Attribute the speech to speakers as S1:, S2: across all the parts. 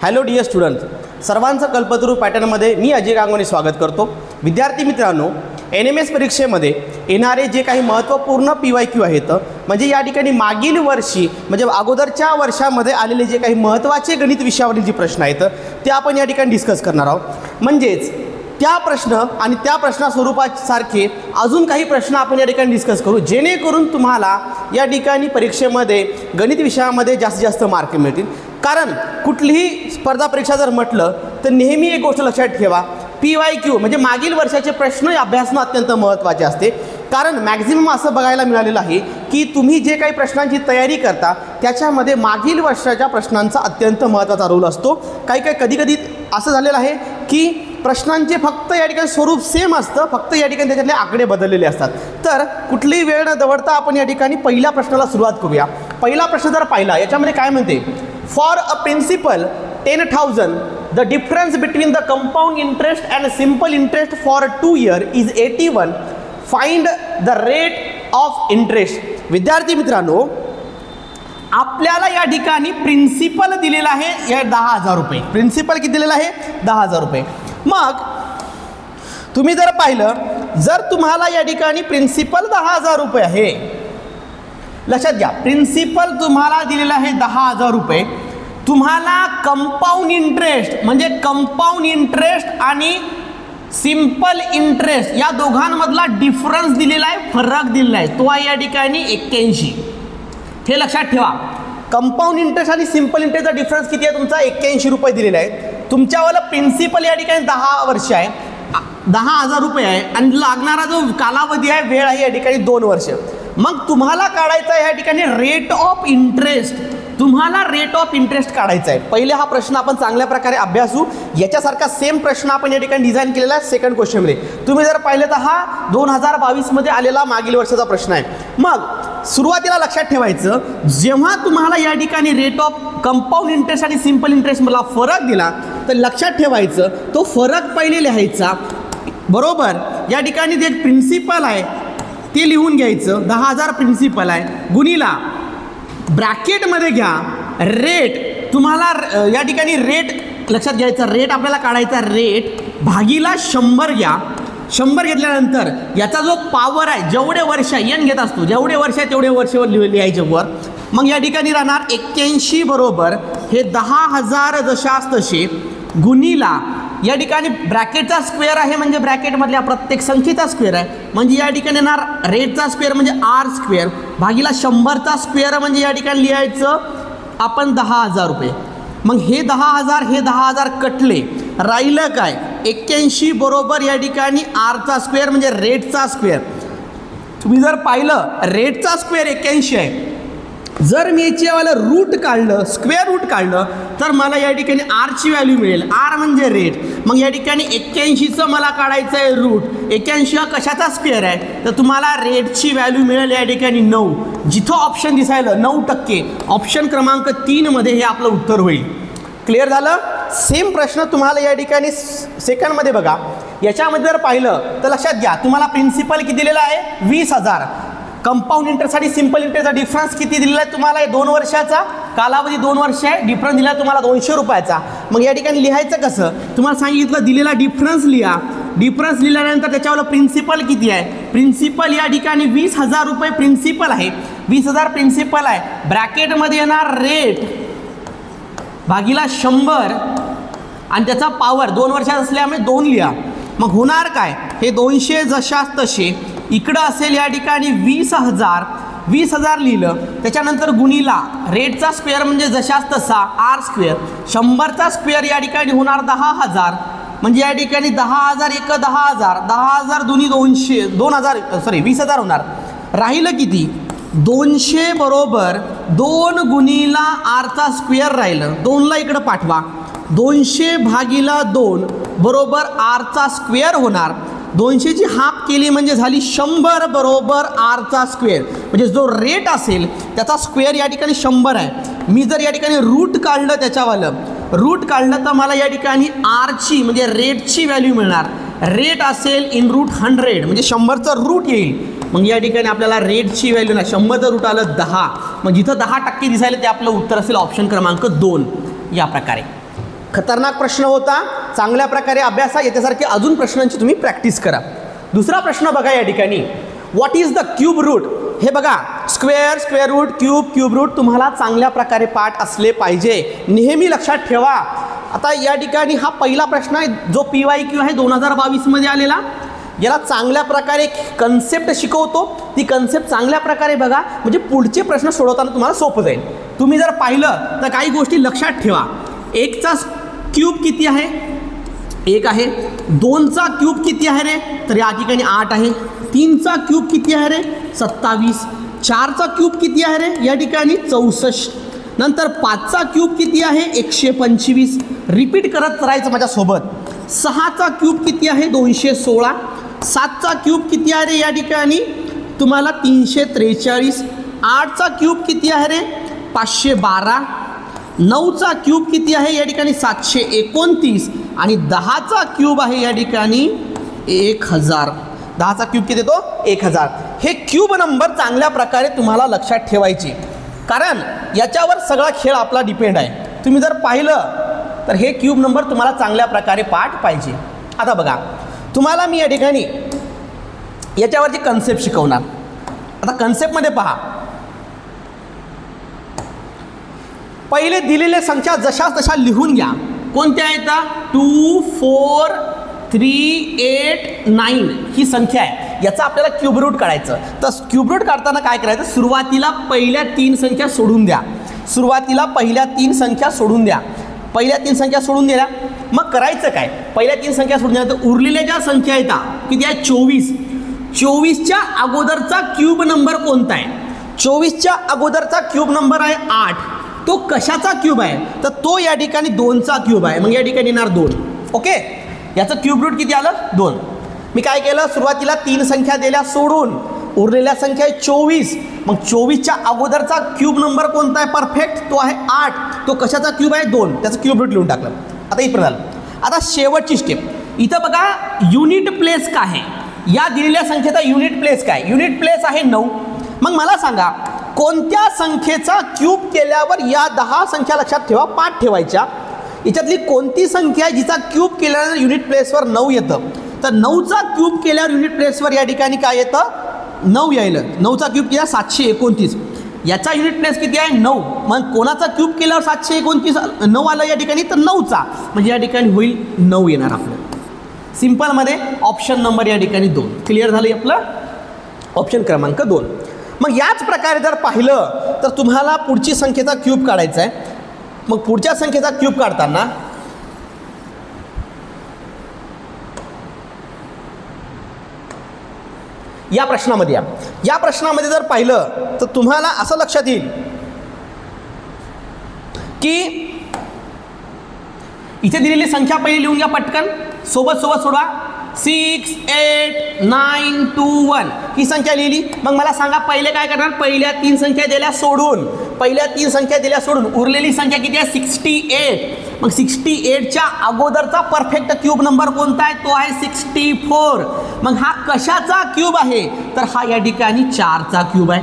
S1: Hello dear student, सर्वांचं कल्पतरू पॅटर्नमध्ये मी अजय गांगोनी स्वागत करतो. विद्यार्थी मित्रांनो, NMS परीक्षेमध्ये येणारे जे काही महत्त्वपूर्ण PYQ आहेत, म्हणजे या ठिकाणी मागील वर्षी म्हणजे अगोदरच्या वर्षामध्ये आलेले जे काही महत्त्वाचे गणित विषयावरील जे प्रश्न आहेत ते आपण या ठिकाणी डिस्कस करणार आहोत. म्हणजेच त्या प्रश्न आणि त्या प्रश्ना स्वरूपासारखे अजून काही प्रश्न आपण या ठिकाणी डिस्कस करू, जेणेकरून तुम्हाला या ठिकाणी परीक्षेमध्ये गणित विषयामध्ये जास्तीत जास्त मार्क मिळतील. कारण कुठलीही स्पर्धा परीक्षा जर म्हटलं तर नेहमी एक गोष्ट लक्षात ठेवा, PYQ म्हणजे मागील वर्षाचे प्रश्न अभ्यासणं अत्यंत महत्त्वाचे असते. कारण मॅक्झिमम असं बघायला मिळालेलं आहे की तुम्ही जे काही प्रश्नांची तयारी करता त्याच्यामध्ये मागील वर्षाच्या प्रश्नांचा अत्यंत महत्त्वाचा रोल असतो. कधी असं झालेलं आहे की प्रश्नांचे फक्त या ठिकाणी स्वरूप सेम असतं, फक्त या ठिकाणी त्याच्यातले आकडे बदललेले असतात. तर कुठलीही वेळ न दवडता आपण या ठिकाणी पहिल्या प्रश्नाला सुरुवात करूया. पहिला प्रश्न जर पाहिला, याच्यामध्ये काय म्हणते, for a principal 10,000 the difference between the compound interest and simple interest for 2 years is 81. Find the rate of interest. विद्यार्थी मित्रांनो, आपल्याला या ठिकाणी प्रिन्सिपल दिलेला आहे या 10,000 रुपये. प्रिन्सिपल किती दिलेला आहे? 10,000 रुपये. मग तुम्ही जर पाहिलं, जर तुम्हाला या ठिकाणी प्रिन्सिपल 10,000 रुपये आहे, लक्षात घ्या, प्रिन्सिपल तुम्हाला दिलेला आहे 10,000 रुपये. तुम्हाला कंपाऊंड इंटरेस्ट म्हणजे कंपाऊंड इंटरेस्ट आणि सिंपल इंटरेस्ट या दोघांमधला डिफरन्स दिलेला आहे, फरक दिलेला आहे, तो आहे या ठिकाणी 81. हे लक्षात ठेवा. कंपाऊंड इंटरेस्ट आणि सिंपल इंटरेस्टचा डिफरन्स किती आहे तुमचा? 81 रुपये दिलेला आहे. तुमच्यावाला प्रिन्सिपल या ठिकाणी 10 वर्ष आहे, 10,000 रुपये आहे आणि लागणारा जो कालावधी आहे, वेळ आहे या ठिकाणी 2 वर्ष. मग तुम्हाला काढायचा आहे या ठिकाणी रेट ऑफ इंटरेस्ट. तुम्हाला रेट ऑफ इंटरेस्ट काढायचा आहे. पहिले हा प्रश्न आपण चांगल्या प्रकारे अभ्यासू. याच्यासारखा सेम प्रश्न आपण या ठिकाणी डिझाईन केलेला आहे सेकंड क्वेश्चनमध्ये. तुम्ही जर पाहिलं तर हा 2022 मध्ये आलेला मागील वर्षाचा प्रश्न आहे. मग सुरुवातीला लक्षात ठेवायचं, जेव्हा तुम्हाला या ठिकाणी रेट ऑफ कंपाऊंड इंटरेस्ट आणि सिंपल इंटरेस्ट मला फरक दिला तर लक्षात ठेवायचं, तो फरक पहिले लिहायचा. बरोबर, या ठिकाणी जे प्रिन्सिपल आहे ते लिहून घ्यायचं, 10,000 प्रिन्सिपल आहे, गुणिला ब्रॅकेटमध्ये घ्या रेट. तुम्हाला या ठिकाणी रेट लक्षात घ्यायचा, रेट आपल्याला काढायचा, रेट भागीला 100 घ्या. 100 घेतल्यानंतर याचा जो पॉवर आहे, जेवढे वर्ष n घेत असतो, जेवढे वर्ष आहे तेवढे वर्षवर लिहायचे वर. मग या ठिकाणी राहणार 81 बरोबर हे 10,000 जशास तसे गुणिला या ठिकाणी ब्रॅकेटचा स्क्वेअर आहे म्हणजे ब्रॅकेटमधल्या प्रत्येक संख्येचा स्क्वेअर आहे, म्हणजे या ठिकाणी येणार रेटचा स्क्वेअर म्हणजे R स्क्वेअर भागीला 100चा स्क्वेअर म्हणजे या ठिकाणी लिहायचं आपण 10,000 रुपये. मग हे 10,000 हे 10,000 कटले, राहिलं काय? 81 बरोबर या ठिकाणी Rचा स्क्वेअर म्हणजे रेटचा स्क्वेअर. तुम्ही जर पाहिलं रेटचा स्क्वेअर 81 आहे, जर मी याच्यावाला रूट काढलं, स्क्वेअर रूट काढलं तर मला या ठिकाणी आरची व्हॅल्यू मिळेल. आर म्हणजे रेट. मग या ठिकाणी 81चं मला काढायचं आहे रूट. 81 हा कशाचा स्क्वेअर आहे तर तुम्हाला रेटची व्हॅल्यू मिळेल या ठिकाणी 9. जिथं ऑप्शन दिसायला 9%, ऑप्शन क्रमांक 3 मध्ये हे आपलं उत्तर होईल. क्लिअर झालं? सेम प्रश्न तुम्हाला या ठिकाणी सेकंडमध्ये बघा. याच्यामध्ये जर पाहिलं तर लक्षात घ्या, तुम्हाला प्रिन्सिपल किती दिलेला आहे? 20,000. कंपाऊंड इंटरेस्ट आणि सिंपल इंटरेस्टचा डिफरन्स किती दिलेला आहे तुम्हाला? 2 वर्षाचा कालावधी, 2 वर्ष आहे, डिफरन्स दिला तुम्हाला 200 रुपयाचा. मग या ठिकाणी लिहायचं कसं? तुम्हाला सांगितलं दिलेला डिफरन्स लिहा. डिफरन्स लिहिल्यानंतर त्याच्यावर प्रिन्सिपल किती आहे? प्रिन्सिपल या ठिकाणी 20,000 रुपये प्रिन्सिपल आहे, 20,000 प्रिन्सिपल आहे. ब्रॅकेटमध्ये येणार रेट भागीला 100 आणि त्याचा पॉवर 2 वर्षात असल्यामुळे 2 लिहा. मग होणार काय? हे 200 जशास तसे इकडं असेल या ठिकाणी 20,000 लिहिलं, त्याच्यानंतर गुणिला रेटचा स्क्वेअर म्हणजे जशास तसा R स्क्वेअर, 100चा स्क्वेअर या ठिकाणी होणार 10,000 म्हणजे या ठिकाणी 10,000 एक 10,000, 10,000 दोन्ही 20,000 होणार. राहिलं किती? 200 बरोबर 2 गुणिला Rचा स्क्वेअर राहिलं, 2ला इकडं पाठवा, 200 भागीला 2 बरोबर Rचा स्क्वेअर होणार. 200ची हाफ केली म्हणजे झाली 100 बरोबर Rचा स्क्वेअर, म्हणजे जो रेट असेल त्याचा स्क्वेअर या ठिकाणी 100 आहे. मी जर या ठिकाणी रूट काढलं, त्याच्यावालं रूट काढलं तर मला या ठिकाणी आरची म्हणजे रेटची व्हॅल्यू मिळणार. रेट असेल इन रूट 100 म्हणजे 100चं रूट येईल. मग या ठिकाणी आपल्याला रेटची व्हॅल्यू ना 100चं रूट आलं 10. मग जिथं 10% दिसायला ते आपलं उत्तर असेल ऑप्शन क्रमांक 2 या प्रकारे. खतरनाक प्रश्न होता, चांगल्या प्रकारे अभ्यासा, याच्यासारखे अजून प्रश्नांची तुम्ही प्रॅक्टिस करा. दुसरा प्रश्न बघा या ठिकाणी, what is the cube root. हे बघा, square, square root, cube, cube root तुम्हाला चांगल्या प्रकारे पाठ असले पाहिजे, नेहमी लक्षात ठेवा. आता या ठिकाणी हा पहिला प्रश्न आहे जो PYQ आहे 2022 मध्ये आलेला. याला चांगल्या प्रकारे कन्सेप्ट शिकवतो, ती कन्सेप्ट चांगल्या प्रकारे बघा, म्हणजे पुढचे प्रश्न सोडवताना तुम्हाला सोपं जाईल. तुम्ही जर पाहिलं तर काही गोष्टी लक्षात ठेवा. 1चा क्यूब किती आहे? 1 आहे. 2चा क्यूब किती आहे रे? तर या ठिकाणी 8 आहे. 3चा क्यूब किती आहे रे? 27. 4चा क्यूब किती आहे रे? या ठिकाणी 64. नंतर 5चा क्यूब किती आहे? 125. रिपीट करत राहायचं माझ्यासोबत. 6चा क्यूब किती आहे? 216. 7चा क्यूब किती आहे रे? या ठिकाणी तुम्हाला 343. 8चा क्यूब किती आहे रे? 512. 9चा क्यूब किती आहे? या ठिकाणी 729. आणि 10चा क्यूब आहे या ठिकाणी 1000. 10चा क्यूब किती येतो? 1000. हे क्यूब नंबर चांगल्या प्रकारे तुम्हाला लक्षात ठेवायचे, कारण याच्यावर सगळा खेळ आपला डिपेंड आहे. तुम्ही जर पाहिलं तर हे क्यूब नंबर तुम्हाला चांगल्या प्रकारे पाठ पाहिजे. आता बघा, तुम्हाला मी या ठिकाणी याच्यावरची कन्सेप्ट शिकवणार. आता कन्सेप्टमध्ये पहा, पहिले दिलेल्या संख्या जशा तशा लिहून घ्या. कोणत्या आहेत? 2 4 3 8 9 ही संख्या आहे. याचा आपल्याला क्यूब रूट काढायचं. तर क्यूब रूट काढताना काय करायचं? सुरुवातीला पहिल्या 3 संख्या सोडून द्या. सुरुवातीला पहिल्या 3 संख्या सोडून द्या. पहिल्या 3 संख्या सोडून दिल्या, मग करायचं काय? पहिल्या 3 संख्या सोडून दिल्या तर उरलेल्या ज्या संख्या येतात किती आहे? 24. 24च्या अगोदरचा क्यूब नंबर कोणता आहे? 24च्या अगोदरचा क्यूब नंबर आहे 8. तो कशाचा क्यूब आहे? तर तो या ठिकाणी 2चा क्यूब आहे. मग या ठिकाणी येणार 2. ओके, याचं क्यूब रूट किती आलं? 2. मी काय केलं? सुरुवातीला 3 संख्या दिल्या सोडून, उरलेल्या संख्या आहे 24. मग 24च्या अगोदरचा क्यूब नंबर कोणता आहे? परफेक्ट, तो आहे 8. तो कशाचा क्यूब आहे? 2. त्याचं क्यूब रूट लिहून टाकलं. आता इथं झालं. आता शेवटची स्टेप, इथं बघा युनिट प्लेस काय आहे? या दिलेल्या संख्येचा युनिट प्लेस काय? युनिट प्लेस आहे 9. मग मला सांगा, कोणत्या संख्येचा क्यूब केल्यावर या 10 संख्या लक्षात ठेवा, पाठ ठेवायच्या. याच्यातली कोणती संख्या आहे जिचा क्यूब केल्यानंतर युनिट प्लेसवर 9 येतं? तर 9चा क्यूब केल्यावर युनिट प्लेसवर या ठिकाणी काय येतं? 9 यायला. 9चा क्यूब केला 729. याचा युनिट प्लेस किती आहे? 9. मग कोणाचा क्यूब केल्यावर 729 9 आलं या ठिकाणी? तर 9चा, म्हणजे या ठिकाणी होईल 9 येणार आपलं. सिम्पलमध्ये ऑप्शन नंबर या ठिकाणी 2. क्लिअर झालं आपलं? ऑप्शन क्रमांक 2. मग याच प्रकारे जर पाहिलं तर तुम्हाला पुढची संख्येचा क्यूब काढायचा आहे. मग पुढच्या संख्येचा क्यूब काढताना या प्रश्नामध्ये या प्रश्नामध्ये जर पाहिलं तर तुम्हाला असं लक्षात येईल की इथे दिलेली संख्या पहिली लिहून घ्या पटकन, सोबत सोडवा. 6 8 9 2 1 ही संख्या लिहिली. मग मला सांगा पहिले काय करणार? पहिल्या 3 संख्या दिल्या सोडून, पहिल्या 3 संख्या दिल्या सोडून उरलेली संख्या किती आहे? 68. मग 68च्या अगोदरचा परफेक्ट क्यूब नंबर कोणता आहे? तो आहे 64. मग हा कशाचा क्यूब आहे? तर हा या ठिकाणी 4चा क्यूब आहे.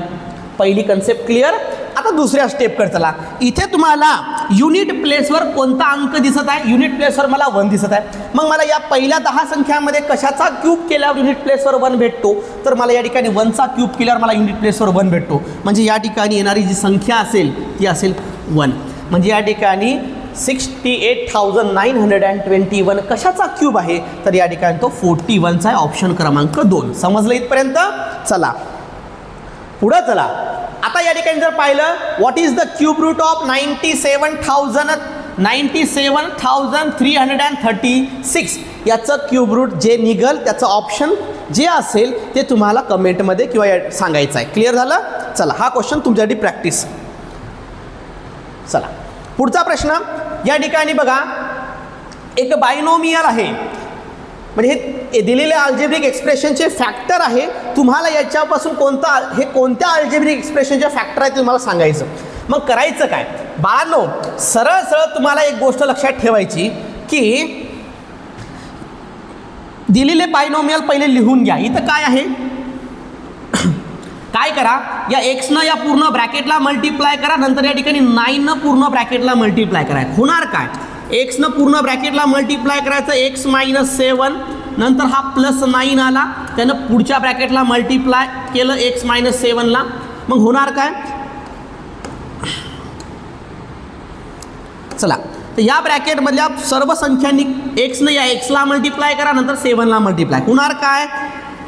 S1: पहिली कन्सेप्ट क्लिअर. आता दुसऱ्या स्टेपकडे चला. इथे तुम्हाला युनिट प्लेसवर कोणता अंक दिसत आहे? युनिट प्लेसवर मला 1 दिसत आहे. मग मला या पहिल्या 10 संख्यामध्ये कशाचा क्यूब केल्यावर युनिट प्लेसवर 1 भेटतो? तर मला या ठिकाणी 1चा क्यूब केल्यावर मला युनिट प्लेसवर 1 भेटतो. म्हणजे या ठिकाणी येणारी जी संख्या असेल ती असेल 1. म्हणजे या ठिकाणी 68,921 कशाचा क्यूब आहे? तर या ठिकाणी तो 41चा आहे. ऑप्शन क्रमांक 2. समजलं इथपर्यंत? चला पुढं चला. आता या ठिकाणी जर पाहिलं, what is the cube root of 97,336? याचं क्यूब रूट जे निघल त्याचं ऑप्शन जे असेल ते तुम्हाला कमेंटमध्ये किंवा सांगायचं आहे. क्लिअर झालं? चला हा क्वेश्चन तुमच्यासाठी प्रॅक्टिस. चला पुढचा प्रश्न. या ठिकाणी बघा, एक बायनोमियल आहे, म्हणजे हे दिलेले अल्जेब्रिक एक्सप्रेशनचे फॅक्टर आहे. तुम्हाला याच्यापासून कोणत्या अल्जेब्रिक एक्सप्रेशनचे फॅक्टर आहे तुम्हाला सांगायचं. मग करायचं काय? बाळांनो, सरळ सरळ तुम्हाला एक गोष्ट लक्षात ठेवायची की दिलेले बायनोमियल पहिले लिहून घ्या. इथं काय आहे? काय करा, या एक्सनं या पूर्ण ब्रॅकेटला मल्टिप्लाय करा, नंतर या ठिकाणी 9नं पूर्ण ब्रॅकेटला मल्टिप्लाय करा. होणार काय? एक्सनं पूर्ण ब्रॅकेटला मल्टिप्लाय करायचं, एक्स मायनस 7, नंतर हा प्लस 9 आला, त्यानं पुढच्या ब्रॅकेटला मल्टिप्लाय केलं एक्स मायनस 7ला, मग होणार काय, चला तर या ब्रॅकेटमधल्या सर्व संख्यांनी एक्सनं या एक्सला मल्टिप्लाय करा, नंतर 7ला मल्टिप्लाय, होणार काय,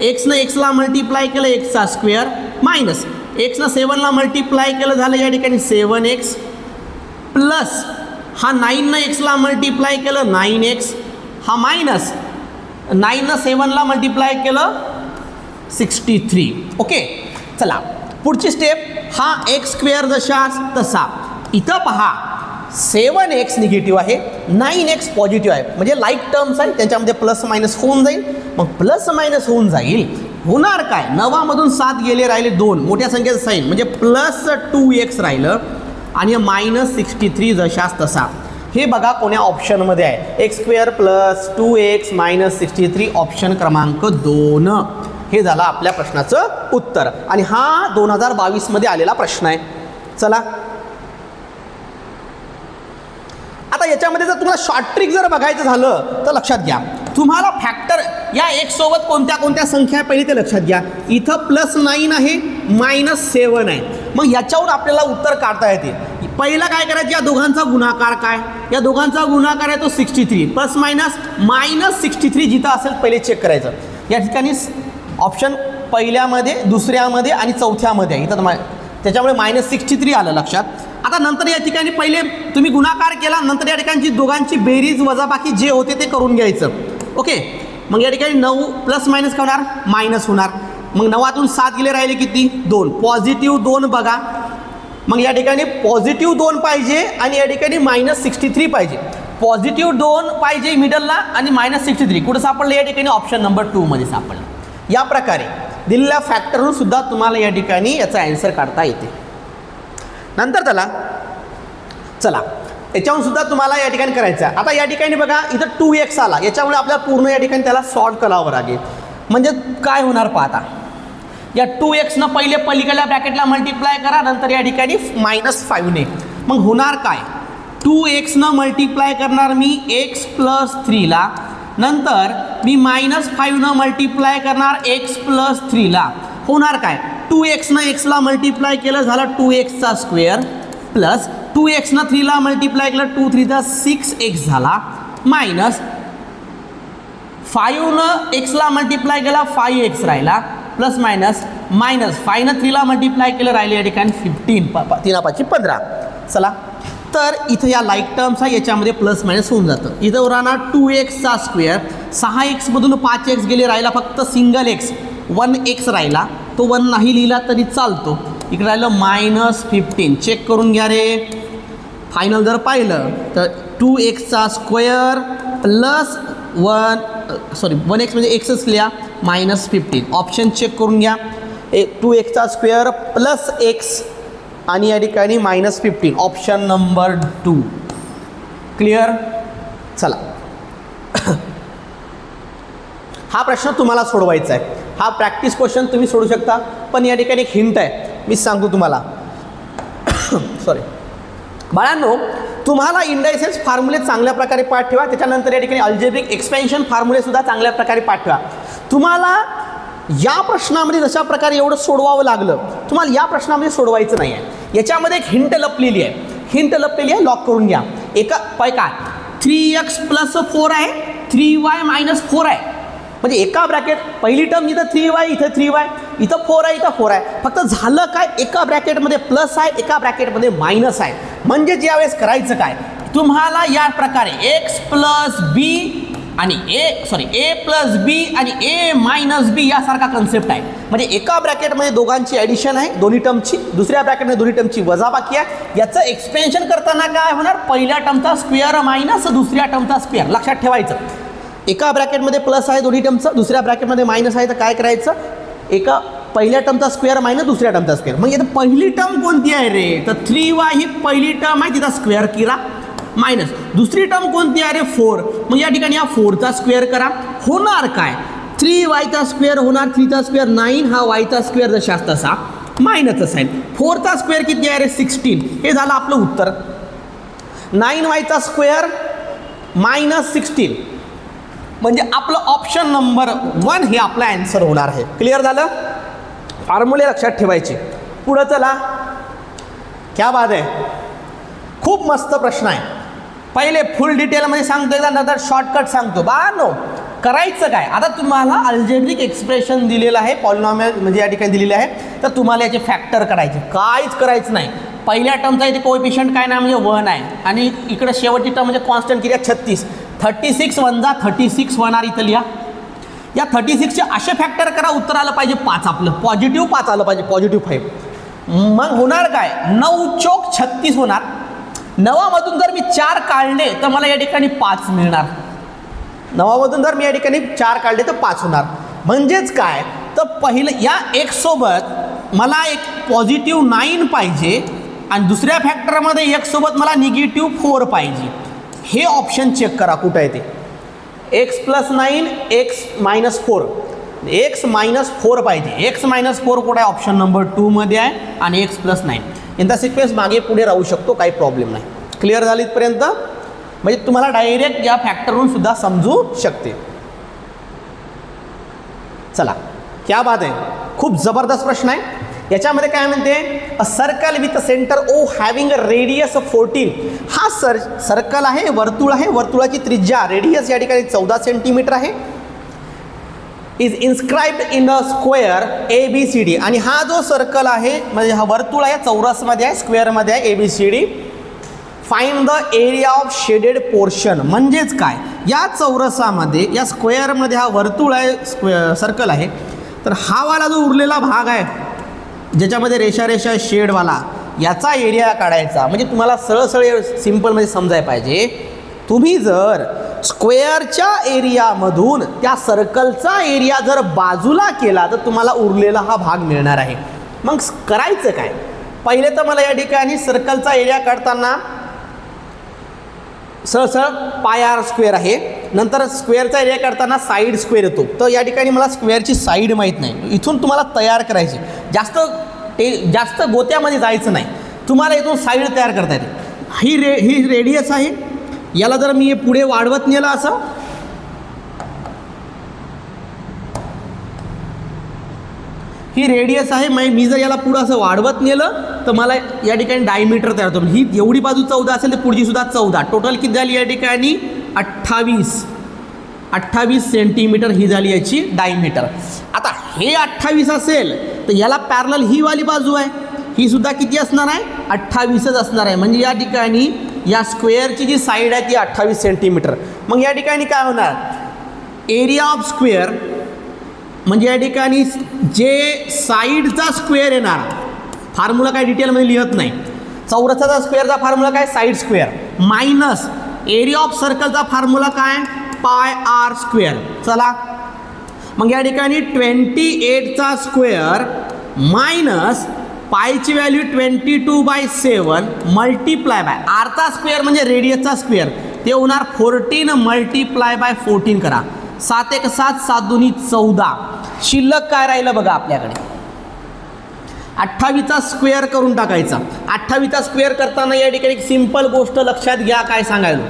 S1: एक्सनं एक्सला मल्टिप्लाय केलं एक्सचा स्क्वेअर मायनस एक्सनं 7ला मल्टिप्लाय केलं झालं या ठिकाणी 7x प्लस हा 9नं एक्सला मल्टिप्लाय केलं 9x, हा मायनस 9नं 7ला मल्टिप्लाय केलं 63. ओके चला पुढची स्टेप, हा एक्स स्क्वेअर जशा तसा, इथं पहा 7x निगेटिव्ह आहे, 9x पॉझिटिव्ह आहे, म्हणजे लाईक टर्म्स आहे, त्याच्यामध्ये प्लस मायनस होऊन जाईल, मग प्लस मायनस होऊन जाईल, होणार काय, 9मधून 7 गेले राहिले 2, मोठ्या संख्येचं साईन म्हणजे प्लस 2x राहिलं आणि मायनस 63 जशास तसा. हे बघा कोण्या ऑप्शनमध्ये आहे, x square plus 2x minus 63, option क्रमांक 2. हे झालं आपल्या प्रश्नाचं उत्तर आणि हा 2022 आलेला प्रश्न आहे. चला आता याच्यामध्ये जर तुम्हाला शॉर्ट ट्रिक जर बघायचं झालं तर लक्षात घ्या, तुम्हाला फॅक्टर या एक्स सोबत कोणत्या कोणत्या संख्या आहे पहिले ते लक्षात घ्या. इथं प्लस 9 आहे, मायनस 7 आहे, मग याच्यावर आपल्याला उत्तर काढता येते. पहिला काय करायचं, या दोघांचा गुणाकार काय, या दोघांचा गुणाकार आहे तो 63 प्लस मायनस मायनस 63 जिथं असेल पहिले चेक करायचं. या ठिकाणी ऑप्शन पहिल्यामध्ये, दुसऱ्यामध्ये आणि चौथ्यामध्ये आहे, इथं त्याच्यामुळे मायनस 63 आलं लक्षात. आता नंतर या ठिकाणी पहिले तुम्ही गुणाकार केला, नंतर या ठिकाणची दोघांची बेरीज वजाबाकी जे होते ते करून घ्यायचं. ओके मग या ठिकाणी 9 प्लस मायनस काय होणार, मायनस होणार, मग 9तून 7 गेले राहिले किती 2, पॉझिटिव्ह 2 बघा, मग या ठिकाणी पॉझिटिव्ह 2 पाहिजे आणि या ठिकाणी मायनस 63 पाहिजे, पॉझिटिव्ह 2 पाहिजे मिडलला आणि मायनस 63 कुठं सापडलं, या ठिकाणी ऑप्शन नंबर 2 मध्ये सापडलं. या प्रकारे दिलेल्या फॅक्टरवरून सुद्धा तुम्हाला या ठिकाणी याचा आन्सर काढता येते. नंतर चला याच्यावरून सुद्धा तुम्हाला या ठिकाणी करायचं आहे. आता या ठिकाणी बघा इथं 2x आला, याच्यामुळे आपल्याला पूर्ण या ठिकाणी त्याला सॉल्व करावं लागेल. म्हणजे काय होणार पाहता, या 2xनं पहिले पलीकडल्या ब्रॅकेटला मल्टिप्लाय करा, नंतर या ठिकाणी -5ने, मग होणार काय, 2xनं मल्टिप्लाय करणार मी x प्लस 3ला, नंतर मी -5नं मल्टिप्लाय करणार x प्लस 3ला, होणार काय, 2xनं xला मल्टिप्लाय केलं झालं 2xचा स्क्वेअर प्लस 2xनं 3ला मल्टिप्लाय केलं 2 3 6x झाला, मायनस 5नं xला मल्टिप्लाय केला 5x राहिला, प्लस मायनस 5नं 3ला मल्टिप्लाय केलं राहिले या ठिकाणी 15, 3 5 15. चला तर इथं या लाईक टर्म्स आहे, याच्यामध्ये प्लस मायनस होऊन जातं. इथं राहणार 2xचा स्क्वेअर, 6x मधून 5x गेले, राहिला फक्त सिंगल x 1x राहिला, तो 1 नाही लिहिला तरी चालतो. इकडे राहिलं -15, चेक करून घ्या रे. फायनल जर पाहिलं तर 2xचा स्क्वेअर प्लस 1x म्हणजे एक्सच लिहा -15, ऑप्शन चेक करून घ्या. 2xचा स्क्वेअर प्लस x आणि या ठिकाणी -15, ऑप्शन नंबर 2. क्लिअर. चला हा प्रश्न तुम्हाला सोडवायचा आहे, हा प्रॅक्टिस क्वेश्चन तुम्ही सोडू शकता, पण या ठिकाणी एक हिंट आहे, मी सांगतो तुम्हाला. सॉरी बाळांनो, तुम्हाला इंडायसेस फॉर्म्युले चांगल्या प्रकारे पाठ ठेवा, त्याच्यानंतर या ठिकाणी अल्जेब्रिक एक्सपेन्शन फॉर्म्युलेसुद्धा चांगल्या प्रकारे पाठ ठेवा. तुम्हाला या प्रश्नामध्ये जशा प्रकारे एवढं सोडवावं लागलं, तुम्हाला या प्रश्नामध्ये सोडवायचं नाही आहे. याच्यामध्ये एक हिंट लपलेली आहे, लॉक करून घ्या. एका पैका 3x प्लस 4 आहे, 3y - 4 आहे, म्हणजे एका ब्रॅकेट पहिली टर्म इथं 3y, इथं 3y, इथं 4 आहे, इथं 4 आहे. फक्त झालं काय, एका ब्रॅकेटमध्ये प्लस आहे, एका ब्रॅकेटमध्ये मायनस आहे. म्हणजे ज्यावेळेस करायचं काय, तुम्हाला या प्रकारे x प्लस बी आणि a प्लस बी आणि a मायनस बी यासारखा कन्सेप्ट आहे. म्हणजे एका ब्रॅकेटमध्ये दोघांची ॲडिशन आहे दोन्ही टर्मची, दुसऱ्या ब्रॅकेटमध्ये दोन्ही टर्मची वजाबाकी आहे. याचं एक्सपेन्शन करताना काय होणार, पहिल्या टर्मचा स्क्वेअर मायनस दुसऱ्या टर्मचा स्क्वेअर. लक्षात ठेवायचं, एका ब्रॅकेटमध्ये प्लस आहे दोन्ही टर्मचं, दुसऱ्या ब्रॅकेटमध्ये मायनस आहे, तर काय करायचं, एका पहिल्या टर्मचा स्क्वेअर मायनस दुसऱ्या टर्मचा स्क्वेअर. मग इथं पहिली टर्म कोणती आहे रे, तर 3y ही पहिली टर्म आहे, तिथं स्क्वेअर केला, मायनस दुसरी टर्म कोणती आहे रे 4, मग या ठिकाणी या 4चा स्क्वेअर करा. होणार काय, 3yचा स्क्वेअर होणार, 3चा स्क्वेअर 9, हा yचा स्क्वेअर जसा तसा मायनसचा साईन, 4चा स्क्वेअर किती आहे रे 16. हे झालं आपलं उत्तर. 9yचा स्क्वेअर -16 म्हणजे आपलं ऑप्शन नंबर 1 हे आपला आन्सर होणार आहे. क्लिअर झालं. फॉर्म्युले लक्षात ठेवायचे. पुढं चला. क्या बात आहे. खूप मस्त प्रश्न आहे. पहिले फुल डिटेलमध्ये सांगतो एकदा, नंतर शॉर्टकट सांगतो. नो करायचं काय. आता तुम्हाला अल्जेब्रिक एक्सप्रेशन दिलेलं आहे, पॉलिनॉमियल म्हणजे या ठिकाणी दिलेले आहे, तर तुम्हाला याचे फॅक्टर करायचे. काहीच करायचं नाही. पहिल्या टर्मचा इथे कोएफिशियंट काय ना म्हणजे 1 आहे आणि इकडे शेवटची टर्म म्हणजे कॉन्स्टंट किती आहे 36. 36 वजा 36 होणार इथं लिहा. या 36चे असे फॅक्टर करा, उत्तर आलं पाहिजे 5. आपलं पॉझिटिव्ह 5 आलं पाहिजे, पॉझिटिव्ह 5. मग होणार काय 9 चौक 36 होणार. 9मधून जर मी 4 काढले तर मला या ठिकाणी 5 मिळणार. 9मधून जर मी या ठिकाणी 4 काढले तर 5 होणार. म्हणजेच काय तर पहिलं या x सोबत मला एक पॉझिटिव्ह 9 पाहिजे आणि दुसऱ्या फॅक्टरमध्ये x सोबत मला निगेटिव्ह 4 पाहिजे. हे ऑप्शन चेक करा कुठं आहे ते. x + 9 x - 4. x - 4 पाहिजे. x - 4 कुठे आहे ऑप्शन नंबर 2 मध्ये आहे आणि x + 9 यांचा सिक्वेन्स मागे पुढे राहू शकतो, काही प्रॉब्लेम नाही. क्लिअर झाली इथपर्यंत. म्हणजे तुम्हाला डायरेक्ट या फॅक्टरवरून सुद्धा समजू शकते. चला क्या बात आहे. खूप जबरदस्त प्रश्न आहे. याच्यामध्ये काय म्हणते a circle with centre O having a radius 14. हा सर्कल आहे, वर्तुळ आहे. वर्तुळाची त्रिज्या रेडियस या ठिकाणी 14 सेंटीमीटर आहे. Is inscribed in a square ABCD. आणि हा जो सर्कल आहे म्हणजे हा वर्तुळ आहे, चौरसमध्ये आहे, स्क्वेअरमध्ये आहे ABCD. Find the area of shaded portion. म्हणजेच काय या चौरसामध्ये या स्क्वेअरमध्ये हा वर्तुळ आहे, सर्कल आहे, तर हा वाला जो उरलेला भाग आहे ज्याच्यामध्ये रेषा रेषा शेडवाला, याचा एरिया काढायचा. म्हणजे तुम्हाला सरळ सिम्पलमध्ये समजायला पाहिजे. तुम्ही जर स्क्वेअरच्या एरियामधून त्या सर्कलचा एरिया जर बाजूला केला तर तुम्हाला उरलेला हा भाग मिळणार आहे. मग करायचं काय. पहिले तर मला या ठिकाणी सर्कलचा एरिया काढताना सरळ πr स्क्वेअर आहे. नंतर स्क्वेअरचा एरिया काढताना साईड स्क्वेअर येतो. तर या ठिकाणी मला स्क्वेअरची साईड माहीत नाही. इथून तुम्हाला तयार करायची. जास्त गोत्यामध्ये जायचं नाही. तुम्हाला इथून साईड तयार करता येते. ही रेडियस आहे. याला जर मी पुढे वाढवत नेलं असं, ही रेडियस आहे. मी जर याला पुढं असं वाढवत नेलं तर मला या ठिकाणी डायमीटर तयार होतो. ही एवढी बाजू 14 असेल तर पुढची सुद्धा 14. टोटल किती झाली या ठिकाणी 28 सेंटीमीटर ही झाली याची डायमीटर. आता हे 28 असेल तर याला पॅरलल ही वाली बाजू आहे, ही सुद्धा किती असणार आहे 28च असणार आहे. म्हणजे या ठिकाणी या स्क्वेअरची जी साईड आहे ती 28 सेंटीमीटर. मग या ठिकाणी काय होणार एरिया ऑफ स्क्वेअर म्हणजे या ठिकाणी जे साईडचा स्क्वेअर येणार. फॉर्म्युला काय डिटेलमध्ये लिहत नाही. चौरसाचा स्क्वेअरचा फॉर्म्युला काय side square minus area of सर्कलचा फॉर्म्युला काय πr स्क्वेअर. चला मग या ठिकाणी 28चा स्क्वेअर मायनस पायची व्हॅल्यू 22/7 मल्टिप्लाय बाय आरचा स्क्वेअर म्हणजे रेडियसचा स्क्वेअर, ते होणार 14 मल्टिप्लाय बाय 14 करा. 7 1 7 7 2 14. शिल्लक काय राहिलं बघा आपल्याकडे 28चा स्क्वेअर करून टाकायचा. 28चा स्क्वेअर करताना या ठिकाणी एक सिंपल गोष्ट लक्षात घ्या. काय सांगायलो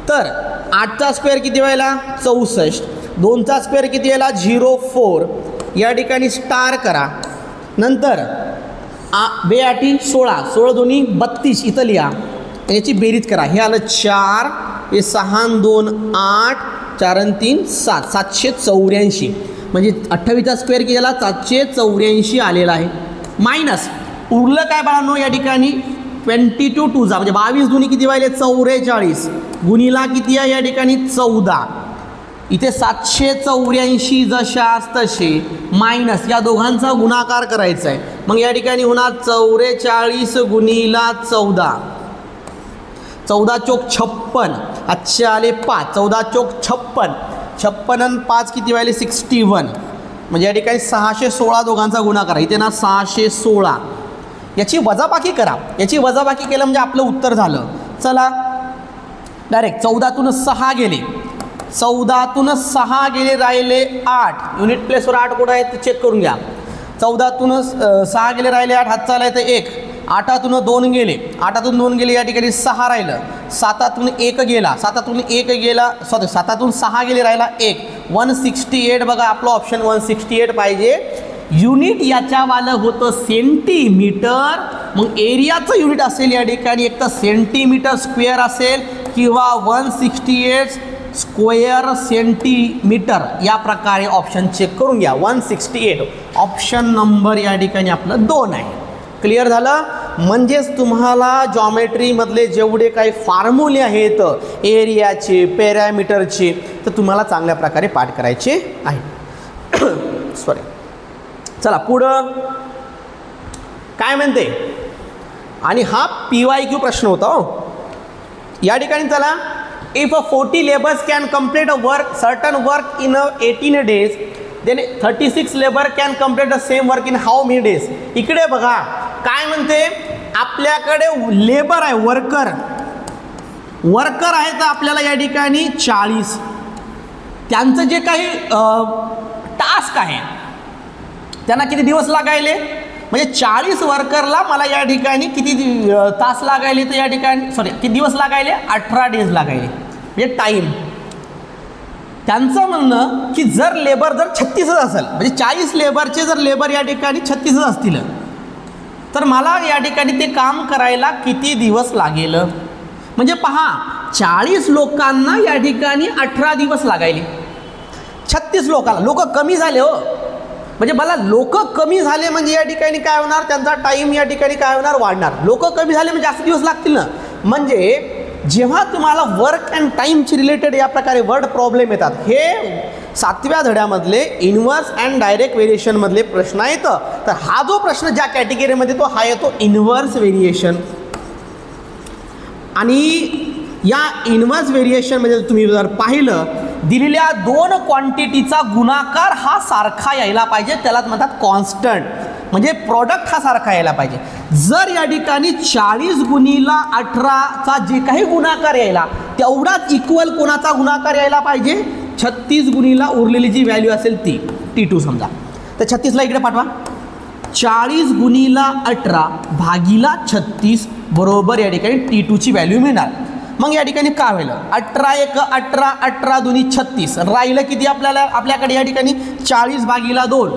S1: तर 8चा स्क्वेअर किती व्हायला 64. 2चा स्क्वेअर किती व्हायला 04. या ठिकाणी स्टार करा. नंतर 2 8 16 16 2 32 इथं लिहा. याची बेरीज करा. हे आलं 4, हे 6 2 8, 4 3 7 784. म्हणजे 28चा स्क्वेअर किती झाला 784 आलेला आहे. मायनस उरलं काय बाळांनो या ठिकाणी 22 2 म्हणजे 22 2 किती व्हायले 44 गुणिला किती आहे या ठिकाणी 14. इथे 784 जशास तसे मायनस या दोघांचा गुणाकार करायचा आहे. मग या ठिकाणी होणार 44 गुणिला 14 14 चोक 56. अच्छे आले 5. 14 चोक 56. 56 आणि 5 किती व्हायले 61. म्हणजे या ठिकाणी 616 दोघांचा गुणाकार. इथे ना 616. याची वजाबाकी करा. याची वजाबाकी केलं म्हणजे आपलं उत्तर झालं. चला डायरेक्ट 14तून 6 गेले. 14तून 6 गेले राहिले 8. युनिट प्लेसवर 8 कुठं आहे ते चेक करून घ्या. 14तून 6 गेले राहिले 8 हातचा आला तर 1. 8तून 2 गेले, 8तून 2 गेले, या ठिकाणी 6 राहिलं, 7तून 1 गेला, 7तून 1 गेला, 7तून 6 गेले, राहिला 1, 168. बघा आपलं ऑप्शन 168 पाहिजे. युनिट याच्यावालं होतं सेंटीमीटर, मग एरियाचं युनिट असेल या ठिकाणी एक तर सेंटीमीटर स्क्वेअर असेल किंवा 168 स्क्वेअर सेंटीमीटर. या प्रकारे ऑप्शन चेक करून घ्या. 168 ऑप्शन नंबर या ठिकाणी आपलं 2 आहे. क्लिअर झालं. म्हणजेच तुम्हाला जॉमेट्रीमधले जेवढे काही फॉर्म्युले आहेत एरियाचे पॅरामीटरचे तर तुम्हाला चांगल्या प्रकारे पाठ करायचे आहे. सॉरी. चला पुढं काय म्हणते, आणि हा PYQ प्रश्न होता हो या ठिकाणी. चला, if 40 labours can complete a work certain work in 18 days, then 36 labour can complete the same work in how many days. इकडे बघा काय म्हणते, आपल्याकडे लेबर आहे, वर्कर आहे तर आपल्याला या ठिकाणी 40, त्यांचं जे काही टास्क आहे त्यांना किती दिवस लागायले, म्हणजे 40 वर्करला मला या ठिकाणी किती तास लागायले, तर या ठिकाणी किती दिवस लागायले, 18 डेज लागायले, म्हणजे टाईम. त्यांचं म्हणणं की जर लेबर जर 36 असेल, म्हणजे 40 लेबरचे जर लेबर या ठिकाणी 36 असतील तर मला या ठिकाणी ते काम करायला किती दिवस लागेल. म्हणजे पहा 40 लोकांना या ठिकाणी 18 दिवस लागायले, 36 लोकांना. लोक कमी झाले हो, म्हणजे मला लोक कमी झाले म्हणजे या ठिकाणी काय होणार, त्यांचा टाईम या ठिकाणी काय होणार, वाढणार. लोक कमी झाले म्हणजे जास्त दिवस लागतील ना. म्हणजे जेव्हा तुम्हाला वर्क अँड टाईमची रिलेटेड या प्रकारे वर्ड प्रॉब्लेम येतात, हे 7व्या धड्यामधले इन्व्हर्स अँड डायरेक्ट व्हेरिएशनमधले प्रश्न येतं. तर हा जो प्रश्न ज्या कॅटेगरीमध्ये तो हा येतो इन्व्हर्स व्हेरिएशन. आणि या इन्व्हर्स व्हेरिएशनमध्ये तुम्ही जर पाहिलं, दिलेल्या 2 क्वांटिटीचा गुणाकार हा सारखा यायला पाहिजे, त्यालाच म्हणतात कॉन्स्टंट. म्हणजे प्रॉडक्ट हा सारखा यायला पाहिजे. जर या ठिकाणी 40 गुणिला 18चा जे काही गुणाकार यायला तेवढाच इक्वल कोणाचा गुणाकार यायला पाहिजे, 36 गुणिला उरलेली जी व्हॅल्यू असेल ती T2 समजा. तर 36ला इकडे पाठवा. 40 गुणिला 18 भागीला 36 बरोबर या ठिकाणी T2ची व्हॅल्यू मिळणार. मग या ठिकाणी काय होईल, 18 × 1 = 18, 18 × 2 = 36, राहिलं किती आपल्याकडे या ठिकाणी 40 भागीला 2,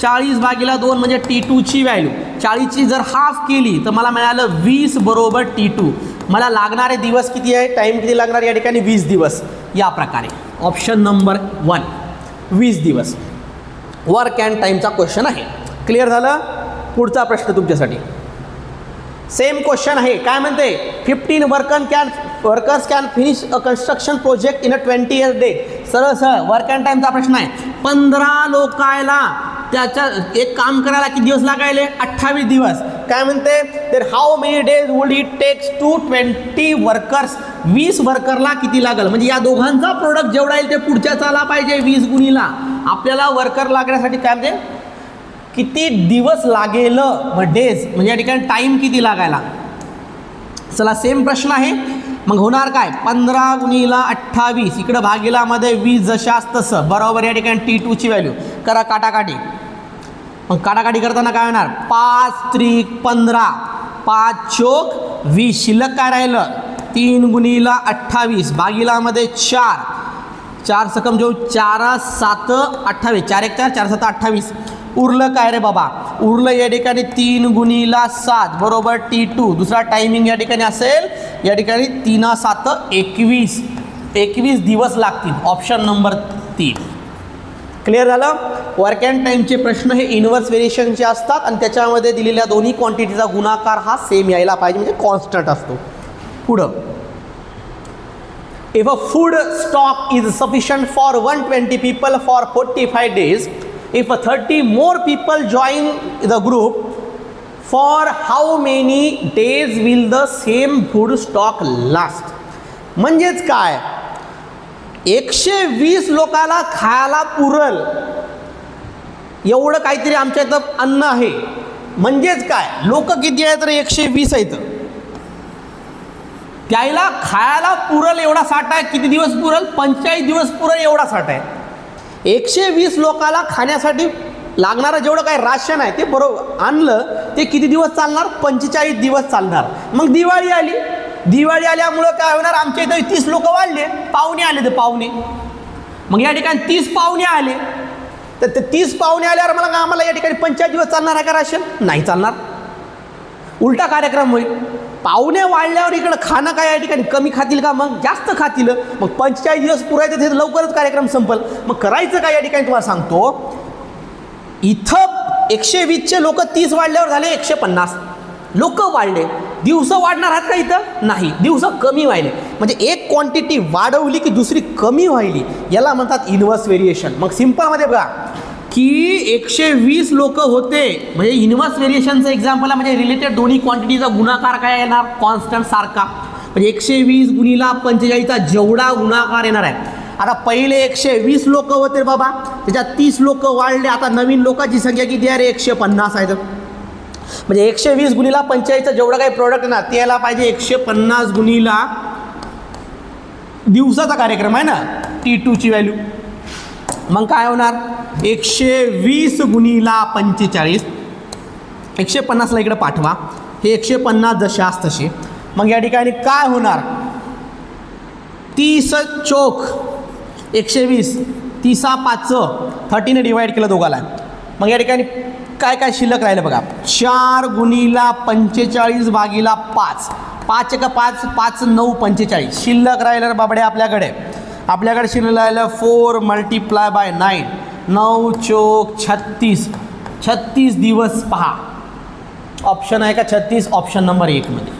S1: 40 भागीला 2 म्हणजे T2ची व्हॅल्यू. 40ची जर हाफ केली तर मला मिळालं 20 बरोबर T2. मला लागणारे दिवस किती आहे, टाईम किती लागणार या ठिकाणी 20 दिवस. या प्रकारे ऑप्शन नंबर 1 20 दिवस वर्क अँड टाईमचा क्वेश्चन आहे. क्लिअर झालं. पुढचा प्रश्न तुमच्यासाठी सेम क्वेश्चन आहे. काय म्हणते, 15 workers can finish a construction project in 20 days. सरळ वर्क अँड टाईमचा प्रश्न आहे. 15 लोकायला त्याच्या एक काम करायला किती दिवस लागायले, 28 दिवस. काय म्हणते, तर how many days would it takes to 20 workers. 20 वर्करला किती लागेल, म्हणजे या दोघांचा प्रोडक्ट जेवढा येईल ते पुढच्याच आला पाहिजे 20 गुणिला. आपल्याला वर्कर लागण्यासाठी काय म्हणते, किती दिवस लागेल, मग डेज म्हणजे या ठिकाणी टाईम किती लागायला. चला सेम प्रश्न आहे. मग होणार काय, 15 गुणिला 28 इकडं भागीलामध्ये 20 जशास तसं बरोबर या ठिकाणी T2ची व्हॅल्यू करा काटाकाटी. मग काटाकाटी करताना काय होणार, 5 त्रिक 15, 5 चोक 20, शिल्लक काय राहिलं 3 गुणिला 28 भागीलामध्ये 4, 4 सकम जो 4 7 28, 4 1 4, 4 7 28. उरलं काय रे बाबा, उरलं या ठिकाणी 3 गुणिला 7 बरोबर T2. दुसरा टायमिंग या ठिकाणी असेल या ठिकाणी 3 7 21, 21 दिवस लागतील. Option number 3. क्लिअर झालं. वर्क अँड टाईमचे प्रश्न हे इन्व्हर्स व्हेरिएशनचे असतात आणि त्याच्यामध्ये दिलेल्या दोन्ही क्वांटिटीचा गुणाकार हा सेम यायला पाहिजे, म्हणजे कॉन्स्टंट असतो. पुढं, if a food stock is sufficient for 120 people for 45 days, if 30 more people join the group, for how many days will the same food stock last. म्हणजेच काय, 120 लोकांना खायला पुरल एवढं काहीतरी आमच्या इथं अन्न आहे. म्हणजेच काय, लोक किती आहेत तर 120 आहेत, त्याला खायला पुरल एवढा साठा आहे. किती दिवस पुरल, 45 दिवस पुरल एवढा साठा आहे. 120 लोकांना खाण्यासाठी लागणारं जेवढं काही राशन आहे ते बरोबर आणलं ते किती दिवस चालणार? 45 दिवस चालणार. मग दिवाळी आली, दिवाळी आल्यामुळं काय होणार? आमच्या इथं 30 लोक वाढले, पाहुणे आले, ते पाहुणे, मग या ठिकाणी 30 पाहुणे आले, तर ते 30 पाहुणे आल्यावर मला आम्हाला या ठिकाणी 45 दिवस चालणार आहे का राशन? नाही चालणार, उलटा कार्यक्रम होईल. पाहुणे वाढल्यावर इकडं खाणं काय या ठिकाणी कमी खातील का? मग जास्त खातील. मग 45 दिवस पुरायचं ते लवकरच कार्यक्रम संपल. मग करायचं काय या ठिकाणी तुम्हाला सांगतो. इथं 120चे लोक 30 वाढल्यावर झाले 150 लोक वाढले. दिवस वाढणार आहेत का? इथं नाही, दिवस कमी व्हायले. म्हणजे एक क्वांटिटी वाढवली की दुसरी कमी व्हायली, याला म्हणतात इन्व्हर्स व्हेरिएशन. मग सिंपलमध्ये बघा की 120 लोक होते, म्हणजे इन्व्हर्स व्हेरिएशनचं एक्झाम्पल म्हणजे रिलेटेड दोन्ही क्वांटिटीचा गुणाकार काय येणार? कॉन्स्टंट सारखा. म्हणजे 120 गुणिला 45चा जेवढा गुणाकार येणार आहे. आता पहिले 120 लोक होते बाबा, त्याच्यात 30 लोक वाढले, आता नवीन लोकांची संख्या किती आहे? 150 आहे. म्हणजे 120 गुणिला 45चा जेवढा काही प्रोडक्ट आहे ना ते यायला पाहिजे 150 गुणिला दिवसाचा कार्यक्रम आहे ना, T2ची व्हॅल्यू. मग काय होणार? 120 गुणिला 45, 150ला इकडे पाठवा, हे 150 जसे असत तसे. मग या ठिकाणी काय होणार? 30 चोक 120, 30 5 30ने डिवाइड केलं दोघाला. मग या ठिकाणी काय काय शिल्लक राहिलं बघा. 4 गुणिला 45 भागिला 5, 5 का 5, 5 9 45 शिल्लक राहिलं बाबडे आपल्याकडे. आपल्याकडे शिल्लक राहिलं 4 मल्टिप्लाय बाय 9, 9 चोक 36, 36 दिवस. पहा ऑप्शन आहे का 36? ऑप्शन नंबर 1 मध्ये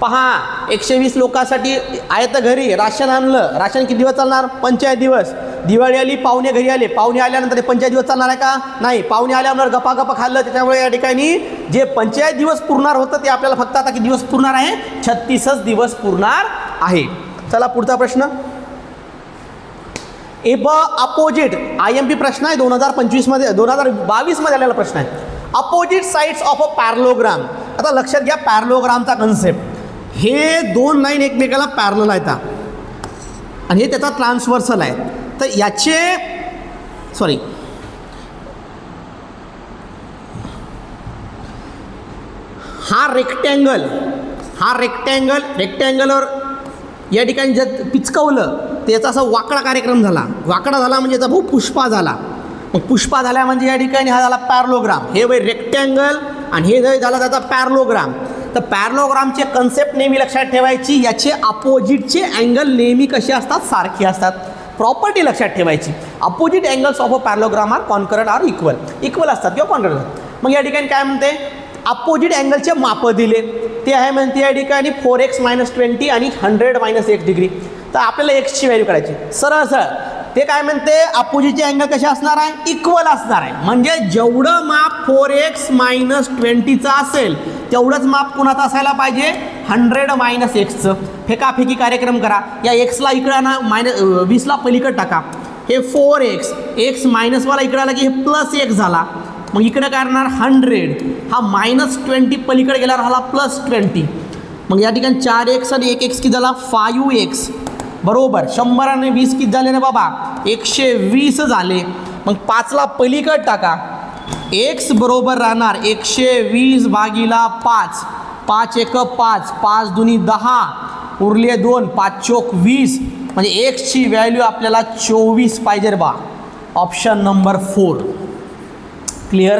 S1: पहा. 120 लोकांसाठी आहे तर घरी राशन आणलं, राशन किती दिवस चालणार? 45 दिवस. दिवाळी आली, पाहुणे घरी आले, पाहुणे आल्यानंतर ते 45 दिवस चालणार आहे का? नाही. पाहुणे आल्यानंतर गप्पा खाल्लं, त्याच्यामुळे या ठिकाणी जे 45 दिवस पुरणार होतं ते आपल्याला फक्त आता किती दिवस पुरणार आहे? 36 दिवस पुरणार आहे. चला पुढचा प्रश्न. अपोजिट IMP प्रश्न आहे 2025 मध्ये, 2022 मध्ये आलेला प्रश्न आहे. Opposite sides of a parallelogram. आता लक्षात घ्या पॅरलोग्रामचा कन्सेप्ट. हे दोन लाईन एकमेकाला पॅरलल आहेत आणि हे त्याचा ट्रान्सव्हर्सल आहे. तर याचे हा रेक्टँगलवर या ठिकाणी जर पिचकवलं त्याचा असा वाकडा कार्यक्रम झाला. वाकडा झाला म्हणजे याचा भाऊ पुष्पा झाला. मग पुष्पा झाला म्हणजे या ठिकाणी हा झाला पॅरलोग्राम. हे बाई रेक्टँगल आणि हे झाला त्याचा पॅरलोग्राम. तर पॅरलोग्रामचे कन्सेप्ट नेहमी लक्षात ठेवायची. याचे अपोजिटचे अँगल नेहमी कसे असतात? सारखे असतात. प्रॉपर्टी लक्षात ठेवायची. Opposite angles of a parallelogram are concurrent are equal असतात किंवा कॉन्करंट. मग या ठिकाणी काय म्हणते? अपोजिट अँगलचे माप दिले ते आहे म्हणते या ठिकाणी 4x - 20 आणि 100 - 1 डिग्री. तर आपल्याला एक्सची व्हॅल्यू काढायची. सरळ ते काय म्हणते? अपोजिटचे अँगल कसे असणार आहे? इक्वल असणार आहे. म्हणजे जेवढं माप 4x - 20चं असेल तेवढंच माप कोणाचं असायला पाहिजे? 100 - xचं. फेकाफेकी कार्यक्रम करा. या एक्सला इकडं ना -20ला पलीकडे टाका. हे 4x, x मायनसवाला इकडे आला की हे +1 झाला. मग इकडे काय करणार? 100. हा -20 पलीकडे गेल्यावर हाला +20. मग या ठिकाणी 4x आणि 1x किती झाला? 5x बरोबर. 100 आणि 20 किती झाले ना बाबा? 120 झाले. मग 5ला पलीकडे टाका. x बरोबर राहणार 120 भागिला 5, 5 1 5, 5 2 10, उरले 2, 5 चोक 20. म्हणजे xची व्हॅल्यू आपल्याला 24 पाहिजे बा. Option number 4. क्लिअर?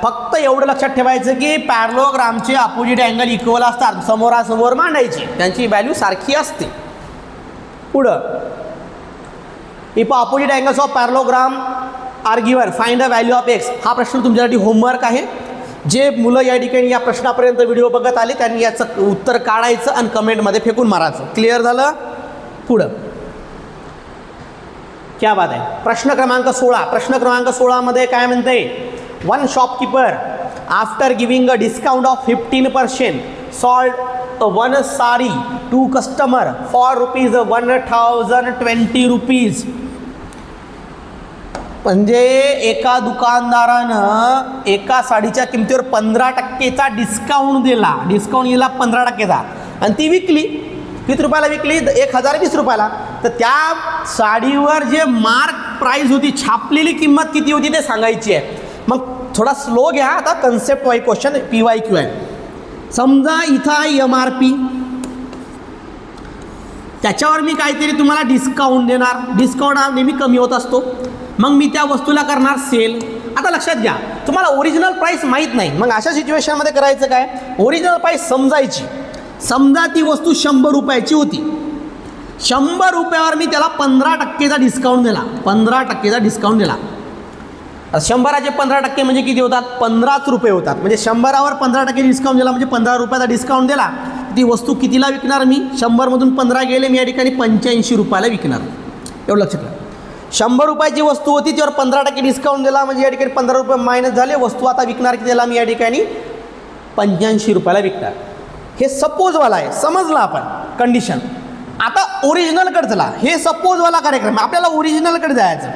S1: फक्त एवढं लक्षात ठेवायचं की पॅरलोग्रामचे अपोजिट अँगल इक्वल असतात. समोरासमोर मांडायची, त्यांची व्हॅल्यू सारखी असते. पुढं if opposite angles of parallelogram are given find the value of x. हा प्रश्न तुमच्यासाठी होमवर्क आहे. जे मुलं या ठिकाणी या प्रश्नापर्यंत व्हिडिओ बघत आले त्यांनी याचं उत्तर काढायचं आणि कमेंटमध्ये फेकून मारायचं. क्लिअर झालं? पुढं क्या बात आहे. प्रश्न क्रमांक 16. प्रश्न क्रमांक 16 मध्ये काय म्हणते? One shopkeeper after giving a discount of 15% sold one sari to customer for ₹1020. म्हणजे एका दुकानदारानं एका साडीच्या किमतीवर 15%चा डिस्काउंट दिला. 15%चा आणि ती विकली. किती रुपयाला विकली? 1020 रुपयाला. तर त्या साडीवर जे मार्क प्राइस होती, छापलेली किंमत किती होती ते सांगायची आहे. मग थोडा स्लो घ्या. आता कन्सेप्ट वाईज क्वेश्चन PYQ आहे. समजा इथं आहे MRP, त्याच्यावर मी काहीतरी तुम्हाला डिस्काउंट देणार. डिस्काउंट हा नेहमी कमी होत असतो. मग मी त्या वस्तूला करणार सेल. आता लक्षात घ्या, तुम्हाला ओरिजिनल प्राइस माहीत नाही. मग अशा सिच्युएशनमध्ये करायचं काय, ओरिजिनल प्राइस समजायची. समजा ती वस्तू 100 रुपयाची होती. 100 रुपयावर मी त्याला 15% डिस्काउंट दिला. 15% डिस्काउंट दिला. 100चे 15% म्हणजे किती होतात, 15 रुपये होतात. म्हणजे 100वर 15% डिस्काउंट दिला म्हणजे 15 रुपयाचा डिस्काउंट दिला. ती वस्तू कितीला विकणार मी, 100मधून 15 गेले, मी या ठिकाणी 85 रुपयाला विकणार. एवढं लक्षात घ्या. 100 रुपयाची वस्तू होती, त्यावर 15% डिस्काउंट दिला म्हणजे या ठिकाणी 15 रुपये मायनस झाले. वस्तू आता विकणार कितीला, मी या ठिकाणी 85 रुपयाला विकणार. हे सपोजवाला आहे, समजलं आपण कंडिशन. आता ओरिजिनलकडे चला. हे सपोजवाला कार्यक्रम, आपल्याला ओरिजिनलकडे जायचं.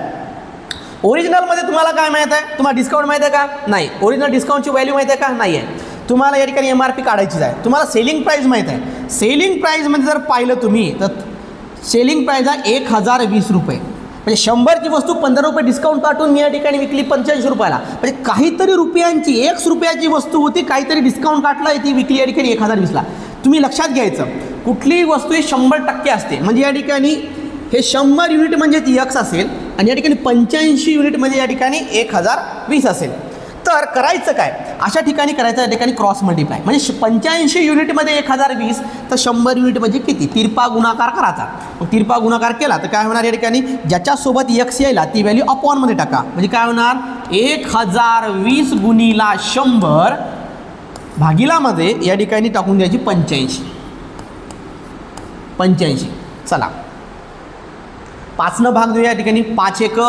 S1: ओरिजिनलमध्ये तुम्हाला काय माहीत आहे, तुम्हाला डिस्काउंट माहीत आहे का, नाही. ओरिजिनल डिस्काउंटची व्हॅल्यू माहीत आहे का, नाही आहे. तुम्हाला या ठिकाणी MRP काढायचीच आहे. तुम्हाला सेलिंग प्राईस माहीत आहे. सेलिंग प्राईजमध्ये जर पाहिलं तुम्ही तर सेलिंग प्राईज आहे 1020 रुपये. म्हणजे 100ची वस्तू 15 रुपये डिस्काउंट काढून मी या ठिकाणी विकली 85 रुपयाला. म्हणजे काहीतरी रुपयांची, 1 रुपयाची वस्तू होती, काहीतरी डिस्काउंट काढला, ती विकली या ठिकाणी 1020ला. तुम्ही लक्षात घ्यायचं, कुठलीही वस्तू ही 100% असते. म्हणजे या ठिकाणी हे 100 युनिट म्हणजे ती X असेल आणि या ठिकाणी 85 युनिट म्हणजे या ठिकाणी 1020 असेल. तर करायचं काय, अशा ठिकाणी करायचं, या ठिकाणी क्रॉस मल्टिप्लाय. म्हणजे 85 युनिटमध्ये 1020 तर 100 युनिट म्हणजे किती, तिरपा गुणाकार करायचा. मग तिरपा गुणाकार केला तर काय होणार, या ठिकाणी ज्याच्यासोबत X यायला ती व्हॅल्यू अपॉनमध्ये टाका. म्हणजे काय होणार, 1020 गुणिला 100 भागिलामध्ये या ठिकाणी टाकून द्यायची 85. चला 5 भाग देऊया. या ठिकाणी 5 1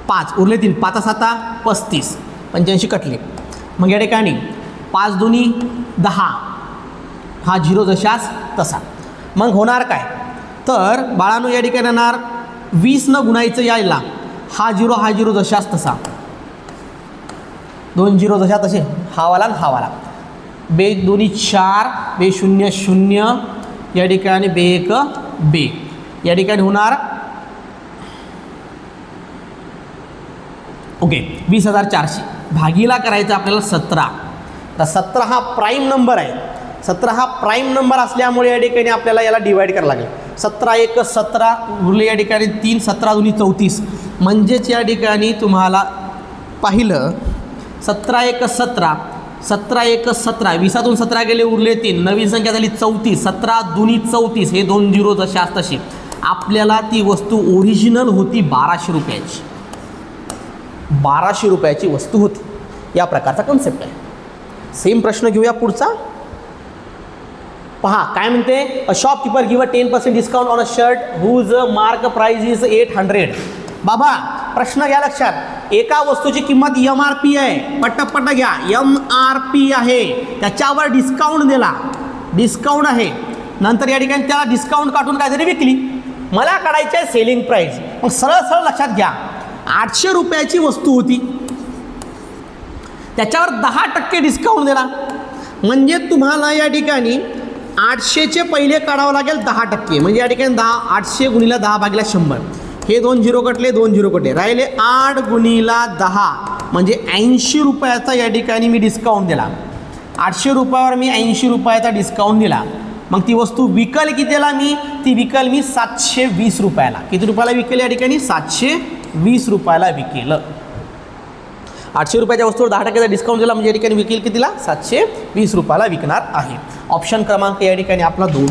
S1: 5 उरले 3, 5 7 35, 85 कटले. मग या ठिकाणी 5 2 10, हा 0 जशाच तसा. मग होणार काय, तर बाळांनो या ठिकाणी येणार 20 न गुणायचं यायला, हा 0 जशाच तसा, 2 0 जशा तसे, हा वाला हा वाला. 2 2 4, 2 0 0, या ठिकाणी 2 1 2. या ठिकाणी होणार ओके 20,400 भागीला करायचं आपल्याला 17. तर 17 हा प्राईम नंबर आहे. 17 हा प्राईम नंबर असल्यामुळे या ठिकाणी आपल्याला याला डिवाईड करायला लागेल. 17 1 17 उरले या ठिकाणी 3, 17 2 34. म्हणजेच या ठिकाणी तुम्हाला पाहिलं 17 1 17, 17 1 17, 20तून 17 गेले उरले 3, नवीन संख्या झाली 34, 17 2 34, हे 2 0 जशाच तशी. आपल्याला ती वस्तू ओरिजिनल होती 1200 रुपयाची. 1200 रुपयाची वस्तू होती. या प्रकारचा कन्सेप्ट आहे. सेम प्रश्न घेऊया पुढचा. पहा काय म्हणते, a shopkeeper give 10% discount on a shirt whose mark price is 800. बाबा प्रश्न घ्या लक्षात, एका वस्तूची किंमत MRP आहे, पट्ट घ्या, MRP आहे, त्याच्यावर डिस्काउंट दिला, डिस्काउंट आहे, नंतर या ठिकाणी त्याला डिस्काउंट काढून काहीतरी विकली. मला काढायची आहे सेलिंग प्राइस. मग सरळ लक्षात घ्या, 800 रुपयाची वस्तू होती, त्याच्यावर 10% डिस्काउंट दिला. म्हणजे तुम्हाला या ठिकाणी 800चे पहिले काढावं लागेल 10%. म्हणजे या ठिकाणी 800 गुणिला 10 भागिले 100, हे 2 0 कटले, 2 0 कटले, राहिले 8 गुणिला 10 म्हणजे 80 रुपयाचा या ठिकाणी मी डिस्काउंट दिला. 800 रुपयावर मी 80 रुपयाचा डिस्काउंट दिला. मग ती वस्तू विकल कितीला, मी ती विकल मी 720 रुपयाला. किती रुपयाला विकेल, या ठिकाणी 720 रुपयाला विकेल. 800 रुपयाच्या वस्तूवर 10% डिस्काउंट दिला म्हणजे या ठिकाणी विकेल कितीला, 720 रुपयाला विकणार आहे. ऑप्शन क्रमांक या ठिकाणी आपला 2.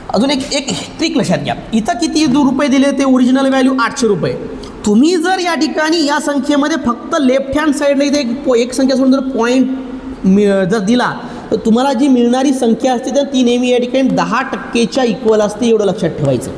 S1: अजून एक ट्रिक लक्षात घ्या. इथं किती रुपये दिले, ते ओरिजिनल व्हॅल्यू 800 रुपये. तुम्ही जर या ठिकाणी या संख्येमध्ये फक्त लेफ्ट हँड साईडला इथे एक संख्या सोडून जर पॉईंट जर दिला तर तुम्हाला जी मिळणारी संख्या असते तर ती नेहमी या ठिकाणी 10%च्या इक्वल असते. एवढं लक्षात ठेवायचं.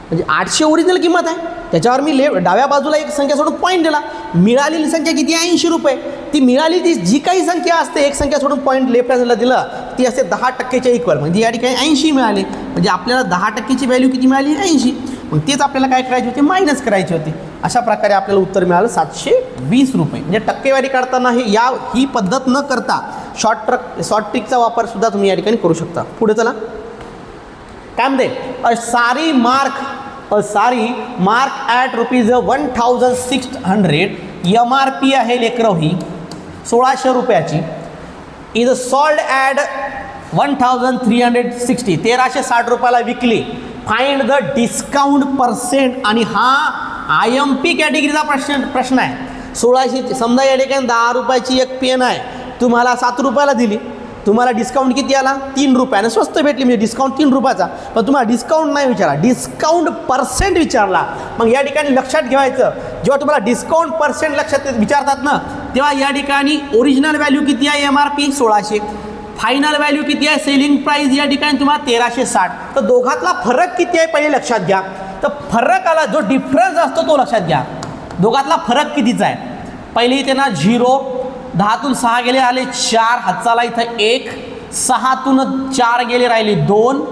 S1: म्हणजे 800 ओरिजिनल किंमत आहे, त्याच्यावर मी डाव्या बाजूला एक संख्या सोडून पॉईंट दिला, मिळालेली संख्या किती आहे, 80 रुपये. ती मिळालेली जी काही संख्या असते, एक संख्या सोडून पॉईंट लेफ्ट हँडला दिलं, ती असते 10%च्या इक्वल. म्हणजे या ठिकाणी 80 मिळाले. म्हणजे आपल्याला 10%ची व्हॅल्यू किती मिळाली, 80. मग तेच आपल्याला काय करायचे होते, मायनस करायचे होते. अशा प्रकारे आपल्याला उत्तर मिळालं 720 रुपये. म्हणजे टक्केवारी काढताना ही पद्धत न करता शॉर्ट ट्रिकचा वापर सुद्धा तुम्ही या ठिकाणी करू शकता. पुढे चला. काय म्हणते, अ सारी मार्क अ सारी मार्क ॲट ₹1600 MRP आहे लेकरं ही 1600 रुपयाची इज सॉल्ड ॲट 1360 1360 रुपयाला विकली. Find the discount percent. आणि हा IMP कॅटेगरीचा प्रश्न आहे. 1600 समजा या ठिकाणी 10 रुपयाची एक पेन आहे, तुम्हाला 7 रुपयाला दिली, तुम्हाला डिस्काउंट किती आला? 3 रुपयाने स्वस्त भेटली, म्हणजे डिस्काउंट 3 रुपयाचा. पण तुम्हाला डिस्काउंट नाही विचारला, डिस्काउंट पर्सेंट विचारला. मग या ठिकाणी लक्षात ठेवायचं, जेव्हा तुम्हाला डिस्काउंट पर्सेंट लक्षात विचारतात ना, तेव्हा या ठिकाणी ओरिजिनल व्हॅल्यू किती आहे MRP 1600, फायनल व्हॅल्यू किती आहे सेलिंग प्राइस या ठिकाणी तुम्हाला 1360. तर दोघातला फरक किती आहे पहिले लक्षात घ्या. तर फरक आला, जो डिफरन्स असतो तो लक्षात घ्या. दोघातला फरक कितीचा आहे? पहिले इथे ना 0, 10तून 6 गेले आले 4, हातचाला इथं 1, 6तून 4 गेले राहिले 2,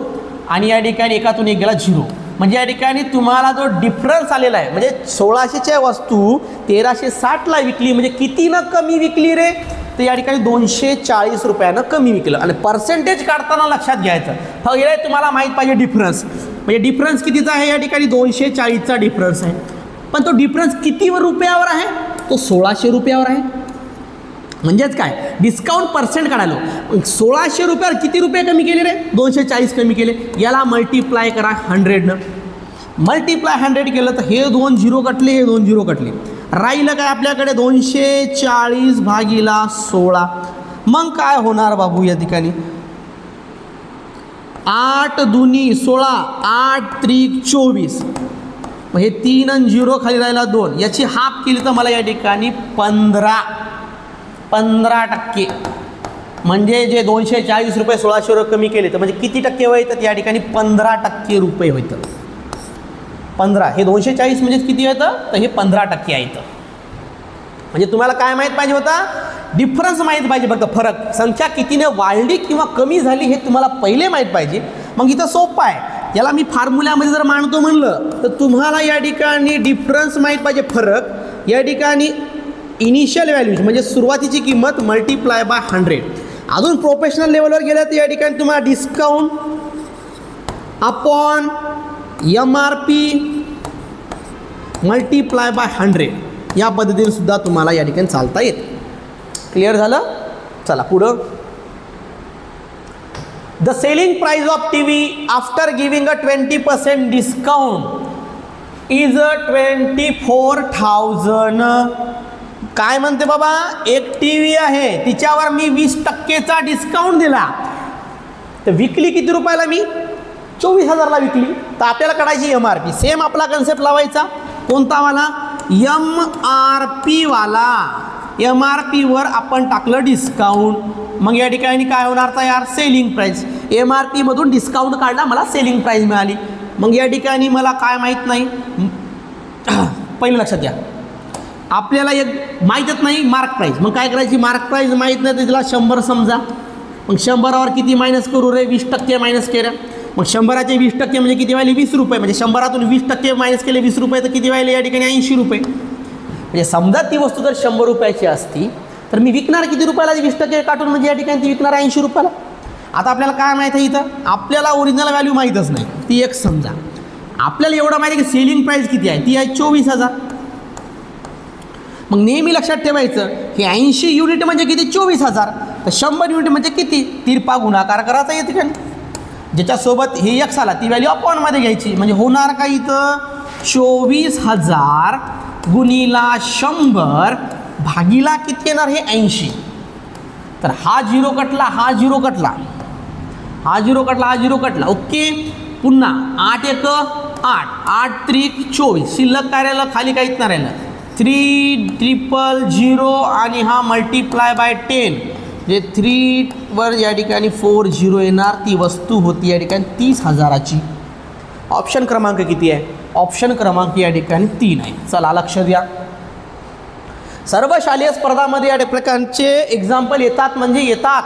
S1: आणि या ठिकाणी 1तून 1 गेला 0. म्हणजे या ठिकाणी तुम्हाला जो डिफरन्स आलेला आहे, म्हणजे 1600च्या वस्तू 1360ला विकली, म्हणजे कितीनं कमी विकली रे? तर या ठिकाणी 240 रुपयानं कमी विकलं. आणि पर्सेंटेज काढताना लक्षात घ्यायचं, फक्त तुम्हाला माहीत पाहिजे डिफरन्स. म्हणजे डिफरन्स कितीचा आहे? या ठिकाणी 240चा डिफरन्स आहे. पण तो डिफरन्स कितीवर रुपयावर आहे? तो 1600 रुपयावर आहे. म्हणजेच काय, डिस्काउंट पर्सेंट काढायलो. 1600 रुपयावर किती रुपये कमी केले रे? 240 कमी केले. याला मल्टिप्लाय करा 100नं. मल्टिप्लाय 100 केलं तर हे 2 0 कटले, हे 2 0 कटले. राहिलं काय आपल्याकडे 240 भागिला 16. मग काय होणार बाबू या ठिकाणी? 8 दुनी 16, 8 त्रिक 24. मग हे 3 आणि 0 खाली राहिला 2, याची हाफ केली तर मला या ठिकाणी 15%. म्हणजे जे 240 रुपये 1600 रुपये कमी केले तर म्हणजे किती टक्के होतं? या ठिकाणी 15% रुपये होतं. 15 हे 240 म्हणजे किती होतं? तर हे 15% आहे. म्हणजे तुम्हाला काय माहीत पाहिजे होता? डिफरन्स माहीत पाहिजे. फक्त फरक, संख्या कितीने वाढली किंवा कमी झाली हे तुम्हाला पहिले माहीत पाहिजे. मग इथं सोपं आहे. याला मी फॉर्म्युल्यामध्ये जर मांडतो म्हणलं तर तुम्हाला या ठिकाणी डिफरन्स माहीत पाहिजे, फरक. या ठिकाणी इनिशियल व्हॅल्यूज म्हणजे सुरुवातीची किंमत मल्टिप्लाय बाय 100. अजून प्रोफेशनल लेवलवर गेलं तर या ठिकाणी तुम्हाला discount upon MRP multiply by 100 या पद्धतीने सुद्धा तुम्हाला या ठिकाणी चालता येते. क्लिअर झालं? चला पुढं. The selling price of TV after giving a 20% discount is 24,000. काय म्हणते बाबा? एक TV आहे, तिच्यावर मी 20%चा डिस्काउंट दिला, तर विकली किती रुपयाला? मी 24,000ला विकली. तर आपल्याला काढायची MRP. सेम आपला कन्सेप्ट लावायचा. कोणता वाला? MRP वाला. MRPवर आपण टाकलं डिस्काउंट. मग या ठिकाणी काय होणार तयार? Selling price. MRP मधून डिस्काउंट काढला, मला सेलिंग प्राईस मिळाली. मग या ठिकाणी मला काय माहीत नाही, पहिलं लक्षात घ्या, आपल्याला एक माहीतच नाही मार्क प्राईस. मग काय करायची? मार्क प्राईस माहीत नाही तर तिला 100 समजा. मग 100वर किती मायनस करू रे? 20% मायनस केलं. मग 100चे 20% म्हणजे किती व्हायले? 20 रुपये. म्हणजे 100तून 20% मायनस केले 20 रुपये तर किती व्हायले? या ठिकाणी 80 रुपये. म्हणजे समजा ती वस्तू जर 100 रुपयाची असती तर मी विकणार किती रुपयाला? 20% काटून, म्हणजे या ठिकाणी ती विकणार 80 रुपयाला. आता आपल्याला काय माहीत आहे? इथं आपल्याला ओरिजिनल व्हॅल्यू माहीतच नाही, ती एक समजा. आपल्याला एवढं माहिती आहे की सेलिंग प्राईस किती आहे? ती आहे 24,000. मग नेहमी लक्षात ठेवायचं की 80 युनिट म्हणजे किती? 24,000. तर 100 युनिट म्हणजे किती? तिरपा गुणाकार करायचा या ठिकाणी. ज्याच्यासोबत हे x आला ती व्हॅल्यू अपॉनमध्ये घ्यायची. म्हणजे होणार का इथं? 24,000 गुणिला 100 भागीला किती येणार? हे 80. तर हा 0 कटला, हा 0 कटला, हा 0 कटला, हा 0 कटला. ओके. पुन्हा 8 1 8, 8 त्रिक 24. शिल्लक काय राहिलं? खाली काहीच नाही राहिलं. 3,000 आणि हा मल्टिप्लाय बाय 10 म्हणजे 3 वर या ठिकाणी 40 येणार. ती वस्तू होती या ठिकाणी 30,000ची. ऑप्शन क्रमांक किती आहे? ऑप्शन क्रमांक या ठिकाणी 3 आहे. चला लक्ष द्या. सर्व शालेय स्पर्धामध्ये या प्रकारचे एक्झाम्पल येतात म्हणजे येतात.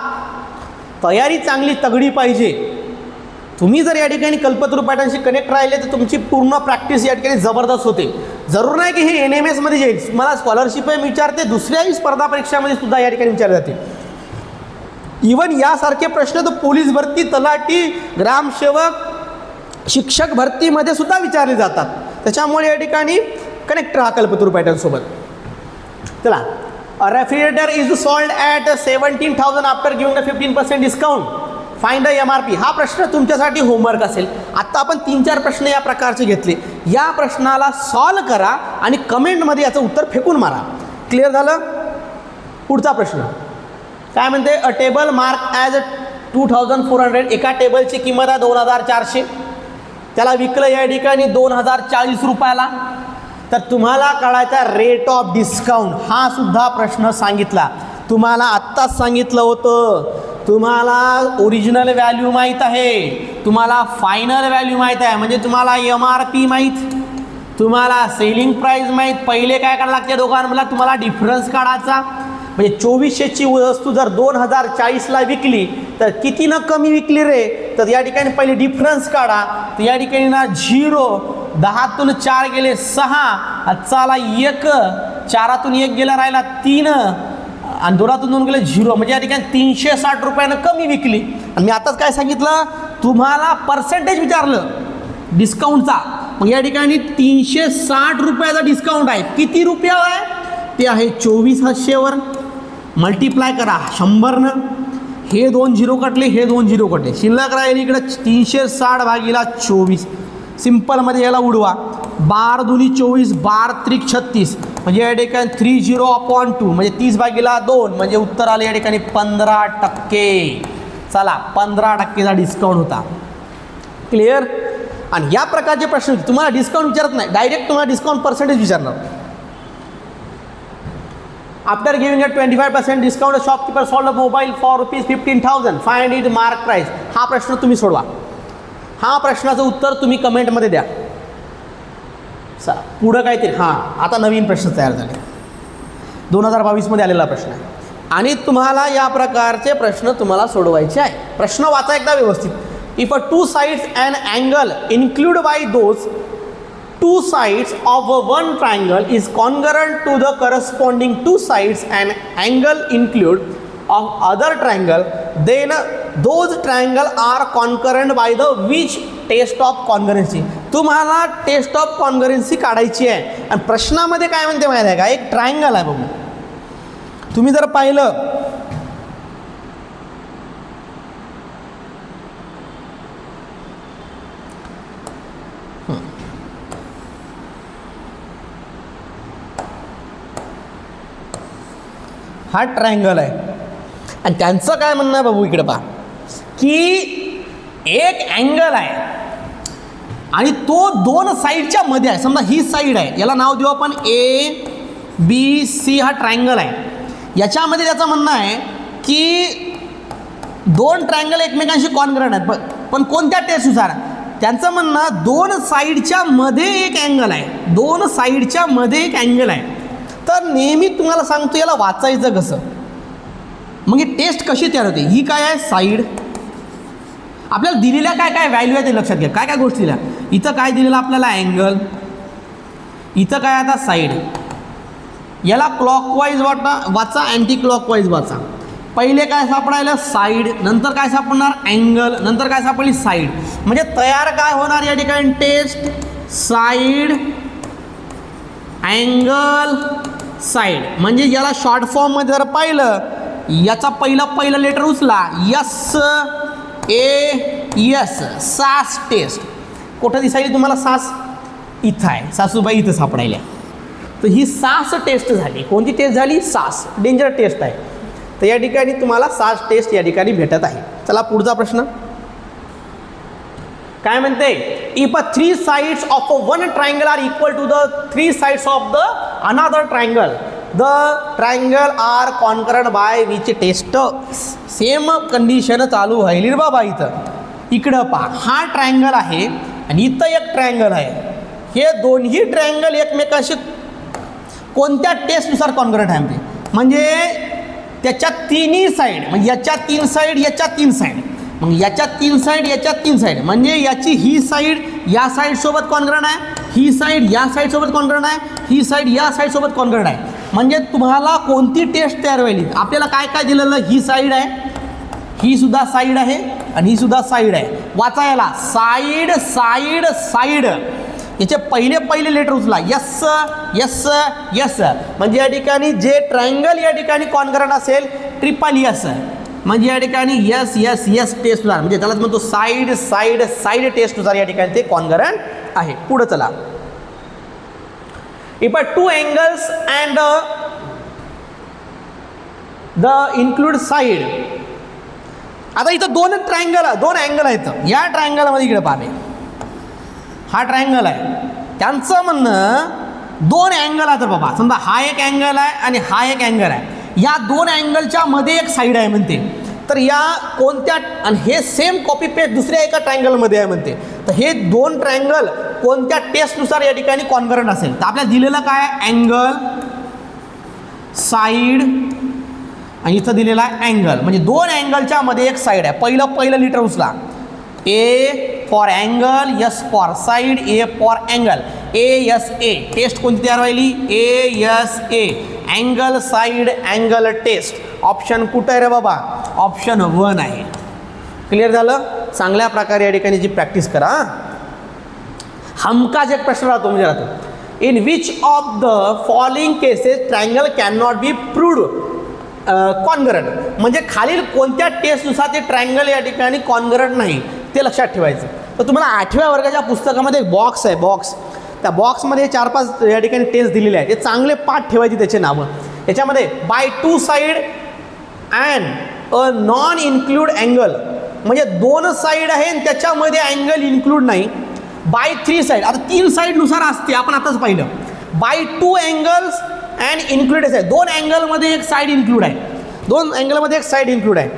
S1: तयारी चांगली तगडी पाहिजे. तुम्ही जर या ठिकाणी कल्पतरू पॅटर्नशी कनेक्ट राहिले तर तुमची पूर्ण प्रॅक्टिस या ठिकाणी जबरदस्त होते. जरूर नाही की हे NMSमध्ये जाईल, मला स्कॉलरशिप विचारते, दुसऱ्याही स्पर्धा परीक्षामध्ये सुद्धा या ठिकाणी विचारले जाते. इवन यासारखे प्रश्न तर पोलीस भरती, तलाठी, ग्रामसेवक, शिक्षक भरतीमध्ये सुद्धा विचारले जातात. त्याच्यामुळे या ठिकाणी कनेक्ट राहा कल्पतरू पॅटर्न सोबत. चला, अ refrigerator is sold at 17,000 after giving a 15% discount, find the MRP. हा प्रश्न तुमच्यासाठी होमवर्क असेल. आत्ता आपण 3-4 प्रश्न या प्रकारचे घेतले. या प्रश्नाला सॉल्व करा आणि कमेंटमध्ये याचं उत्तर फेकून मारा. क्लिअर झालं? पुढचा प्रश्न काय म्हणते, अ टेबल मार्क ॲज 2400, एका टेबलची किंमत आहे 2400, त्याला विकलं या ठिकाणी 2040 रुपयाला. तर तुम्हाला काढायचा रेट ऑफ डिस्काउंट. हा सुद्धा प्रश्न सांगितला तुम्हाला, आत्ताच सांगितलं होतं. तुम्हाला ओरिजिनल व्हॅल्यू माहीत आहे, तुम्हाला फायनल व्हॅल्यू माहीत आहे, म्हणजे तुम्हाला MRP माहीत, तुम्हाला सेलिंग प्राईस माहीत. पहिले काय करायला लागते दोघांना, तुम्हाला डिफरन्स काढायचा. म्हणजे 2400ची वस्तू जर 2040ला विकली तर किती न कमी विकली रे, तर या ठिकाणी पहिले डिफरन्स काढा. तर या ठिकाणी ना 0, 10तून 4 गेले 6, चाला 1, 4तून 1 गेला राहिला 3, आणि 2तून 2 गेले 0, म्हणजे या ठिकाणी 360 रुपयानं कमी विकली. आणि मी आताच काय सांगितलं तुम्हाला, पर्सेंटेज विचारलं डिस्काउंटचा. मग या ठिकाणी 360 रुपयाचा डिस्काउंट आहे. किती रुपया आहे ते आहे 2400वर मल्टिप्लाय करा 100नं. हे 2 0 कटले, हे 2 0 कटले, शिल्लक राहील इकडं 360 भागीला 24. सिम्पलमध्ये याला उडवा. 12 दुनी 24, 12 त्रिक 36, म्हणजे या ठिकाणी 30/2, म्हणजे 30/2, म्हणजे उत्तर आले या ठिकाणी 15%. चला, 15%चा डिस्काउंट होता. क्लिअर? आणि या प्रकारचे प्रश्न तुम्हाला डिस्काउंट विचारत नाही, डायरेक्ट तुम्हाला डिस्काउंट पर्सेंटेज विचारणार. After giving a 25% discount, shopkeeper sold a mobile for ₹15,000, find it mark price. हा प्रश्न तुम्ही सोडवा. हा प्रश्नाचं उत्तर तुम्ही कमेंटमध्ये द्या. चला पुढं काहीतरी. हां, आता नवीन प्रश्न तयार झाले, 2022मध्ये आलेला प्रश्न आहे आणि तुम्हाला या प्रकारचे प्रश्न तुम्हाला सोडवायचे आहे. प्रश्न वाचा एकदा व्यवस्थित. If a 2 sides an angle included by those 2 sides of one triangle is congruent to the corresponding 2 sides and angle included of other triangle, then those triangle are congruent by the which test of congruency. तुम्हाला test of कॉन्ग्रुएन्सी काढायची आहे. आणि प्रश्नामध्ये काय म्हणते माहिती आहे का, एक ट्रायंगल आहे बघू. तुम्ही जर पाहिलं हा ट्रायंगल आहे आणि त्यांचं काय म्हणणं आहे बाबू, इकडे पहा की एक अँगल आहे आणि तो 2 साईडच्या मध्ये आहे. समजा ही साईड आहे, याला नाव देऊ आपण ABC. हा ट्रायंगल आहे. याच्यामध्ये त्याचं म्हणणं आहे की 2 ट्रायंगल एकमेकांशी कॉन्ग्रुएंट आहेत, पण कोणत्या टेस्टनुसार. त्यांचं म्हणणं 2 साईडच्या मध्ये एक अँगल आहे, 2 साईडच्या मध्ये एक अँगल आहे. तर नेहमी तुम्हाला सांगतो याला वाचायचं कसं, मग ही टेस्ट कशी तयार होते. ही काय आहे साईड, आपल्याला दिलेल्या काय काय व्हॅल्यू आहे ते लक्षात घ्या. काय काय गोष्टी दिल्या, इथं काय दिलेलं आपल्याला अँगल, इथं काय आता साईड. याला क्लॉकवाईज वाचा, अँटी क्लॉकवाईज वाचा. पहिले काय सापडायला साईड, नंतर काय सापडणार अँगल, नंतर काय सापडली साईड. म्हणजे तयार काय होणार या ठिकाणी टेस्ट, साईड अँगल साईड. म्हणजे याला शॉर्ट फॉर्ममध्ये जर पाहिलं, याचा पहिलं लेटर उचला, SAS, सास टेस्ट. कुठं दिसायली तुम्हाला सास, इथं आहे, सासूबाई इथं सापडायला. तर ही सास टेस्ट झाली. कोणती टेस्ट झाली, सास. डेंजर टेस्ट आहे. तर या ठिकाणी तुम्हाला सास टेस्ट या ठिकाणी भेटत आहे. चला पुढचा प्रश्न काय म्हणते, if 3 sides of one triangle are equal to the 3 sides of the another triangle, the triangle are congruent by which test. Same condition चालू व्हायली बाबा. इकडं पहा, हा ट्रायंगल आहे आणि इथं एक ट्रायंगल आहे. हे दोन्ही ट्रायंगल एकमेकांशी कोणत्या टेस्टनुसार कॉन्ग्रुएंट आहे म्हणजे त्याच्या तिन्ही साईड, म्हणजे याच्या 3 साईड, याच्या 3 साईड, मग याच्या 3 साईड, याच्या 3 साईड, म्हणजे याची ही साईड या साईड सोबत कॉन्ग्रुएंट आहे, ही साईड या साईड सोबत कॉन्ग्रुएंट आहे, ही साईड या साईड सोबत कॉन्ग्रुएंट आहे. म्हणजे तुम्हाला कोणती टेस्ट तयार व्हायली, आपल्याला काय काय दिलेलं, ही साईड आहे, ही सुद्धा साईड आहे आणि ही सुद्धा साईड आहे. वाचायला साईड साईड साईड, याचे पहिले पहिले लेटर उचला. यस यस यस, म्हणजे या ठिकाणी जे ट्रायंगल या ठिकाणी कॉन्करंट असेल ट्रिपल यस, म्हणजे या ठिकाणी यस यस यस टेस्टनुसार, म्हणजे त्यालाच म्हणतो साईड साईड साईड टेस्टनुसार या ठिकाणी ते कॉन्करंट आहे. पुढे चला. If two angles and the include side. आता इथं दोन अँगल आहेत. या ट्रायंगलमध्ये इकडे पाहा, हा ट्रायंगल आहे, त्यांचं म्हणणं दोन अँगल आहेत बाबा. समजा हा एक अँगल आहे आणि हा एक अँगल आहे, या दोन अँगलच्या मध्ये एक साईड आहे म्हणते. तर या कोणत्या, आणि हे सेम कॉपी पेस्ट दुसऱ्या एका ट्रायंगलमध्ये आहे म्हणते. तर हे दोन ट्रायंगल कोणत्या टेस्टनुसार या ठिकाणी कॉन्करंट असेल. तर आपल्याला दिलेलं काय, अँगल साईड आणि इथं दिलेला आहे अँगल, म्हणजे दोन अँगलच्या मध्ये एक साईड आहे. पहिलं लिटर उचला. A for angle, S for side, A for angle, A S A. Test कोणती तयार व्हायली, A S A, angle side angle test. Option कुठं आहे रे बाबा, ऑप्शन 1 आहे. क्लिअर झालं. चांगल्या प्रकारे या ठिकाणी जी प्रॅक्टिस करा. हमकाच एक प्रश्न राहतो म्हणजे राहतो, in which of the following cases triangle can not be proved concurrent. म्हणजे खालील कोणत्या टेस्टनुसार ते ट्रायंगल या ठिकाणी कॉन्करंट नाही ते लक्षात ठेवायचं. तर तुम्हाला 8व्या वर्गाच्या पुस्तकामध्ये एक बॉक्स आहे, बॉक्स, त्या बॉक्समध्ये 4-5 या ठिकाणी टेस्ट दिलेले आहेत. ते चांगले पाठ ठेवायचे त्याचे नावं. याच्यामध्ये by two side and a non include angle, म्हणजे दोन साईड आहे आणि त्याच्यामध्ये अँगल इन्क्लूड नाही. बाय 3 साईड, आता 3 साईडनुसार असते, आपण आताच पाहिलं. बाय 2 अँगल्स अँड इन्क्लूड आहे, दोन अँगलमध्ये एक साईड इन्क्लूड आहे, दोन अँगलमध्ये एक साईड इन्क्लूड आहे.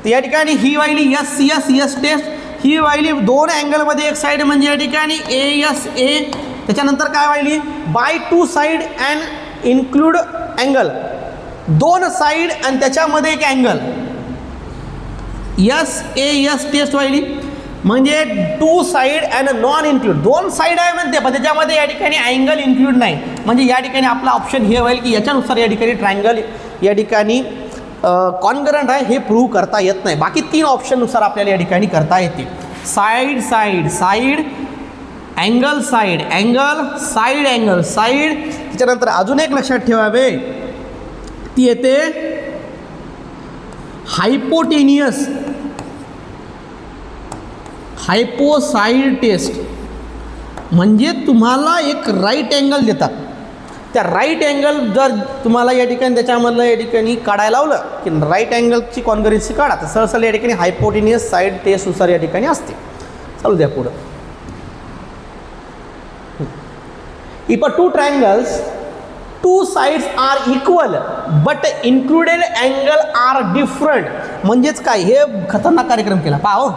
S1: तर या ठिकाणी ही वाहिली यस यस यस टेस्ट, ही वाहिली दोन अँगलमध्ये एक साईड म्हणजे या ठिकाणी ए एस ए. त्याच्यानंतर काय वाहिली, by 2 side and include angle, दोन साईड आणि त्याच्यामध्ये एक angle, S A S test वाहिली. म्हणजे 2 साईड अँड नॉन इन्क्लूड, दोन साईड आहे म्हणते पण त्याच्यामध्ये या ठिकाणी अँगल इन्क्लूड नाही. म्हणजे या ठिकाणी आपला ऑप्शन हे होईल की याच्यानुसार या ठिकाणी ट्रायंगल या ठिकाणी कॉन्करंट आहे हे प्रूव्ह करता येत नाही. बाकी 3 ऑप्शननुसार आपल्याला या ठिकाणी करता येते. Side side side, angle side angle, side angle side. त्याच्यानंतर अजून एक लक्षात ठेवावे, ती येते हायपोटेनियस हायपोसाईड टेस्ट. म्हणजे तुम्हाला एक राईट अँगल देतात, त्या राईट अँगल जर तुम्हाला या ठिकाणी त्याच्यामधलं या ठिकाणी काढायला लावलं की राईट अँगलची कॉन्करन्सी काढा, तर सहसा या ठिकाणी हायपोटेनियस साईड टेस्टनुसार या ठिकाणी असते. चालू द्या पुढं. If two triangles two sides are equal but included angle are different. म्हणजेच काय, हे खतरनाक कार्यक्रम केला पाहो.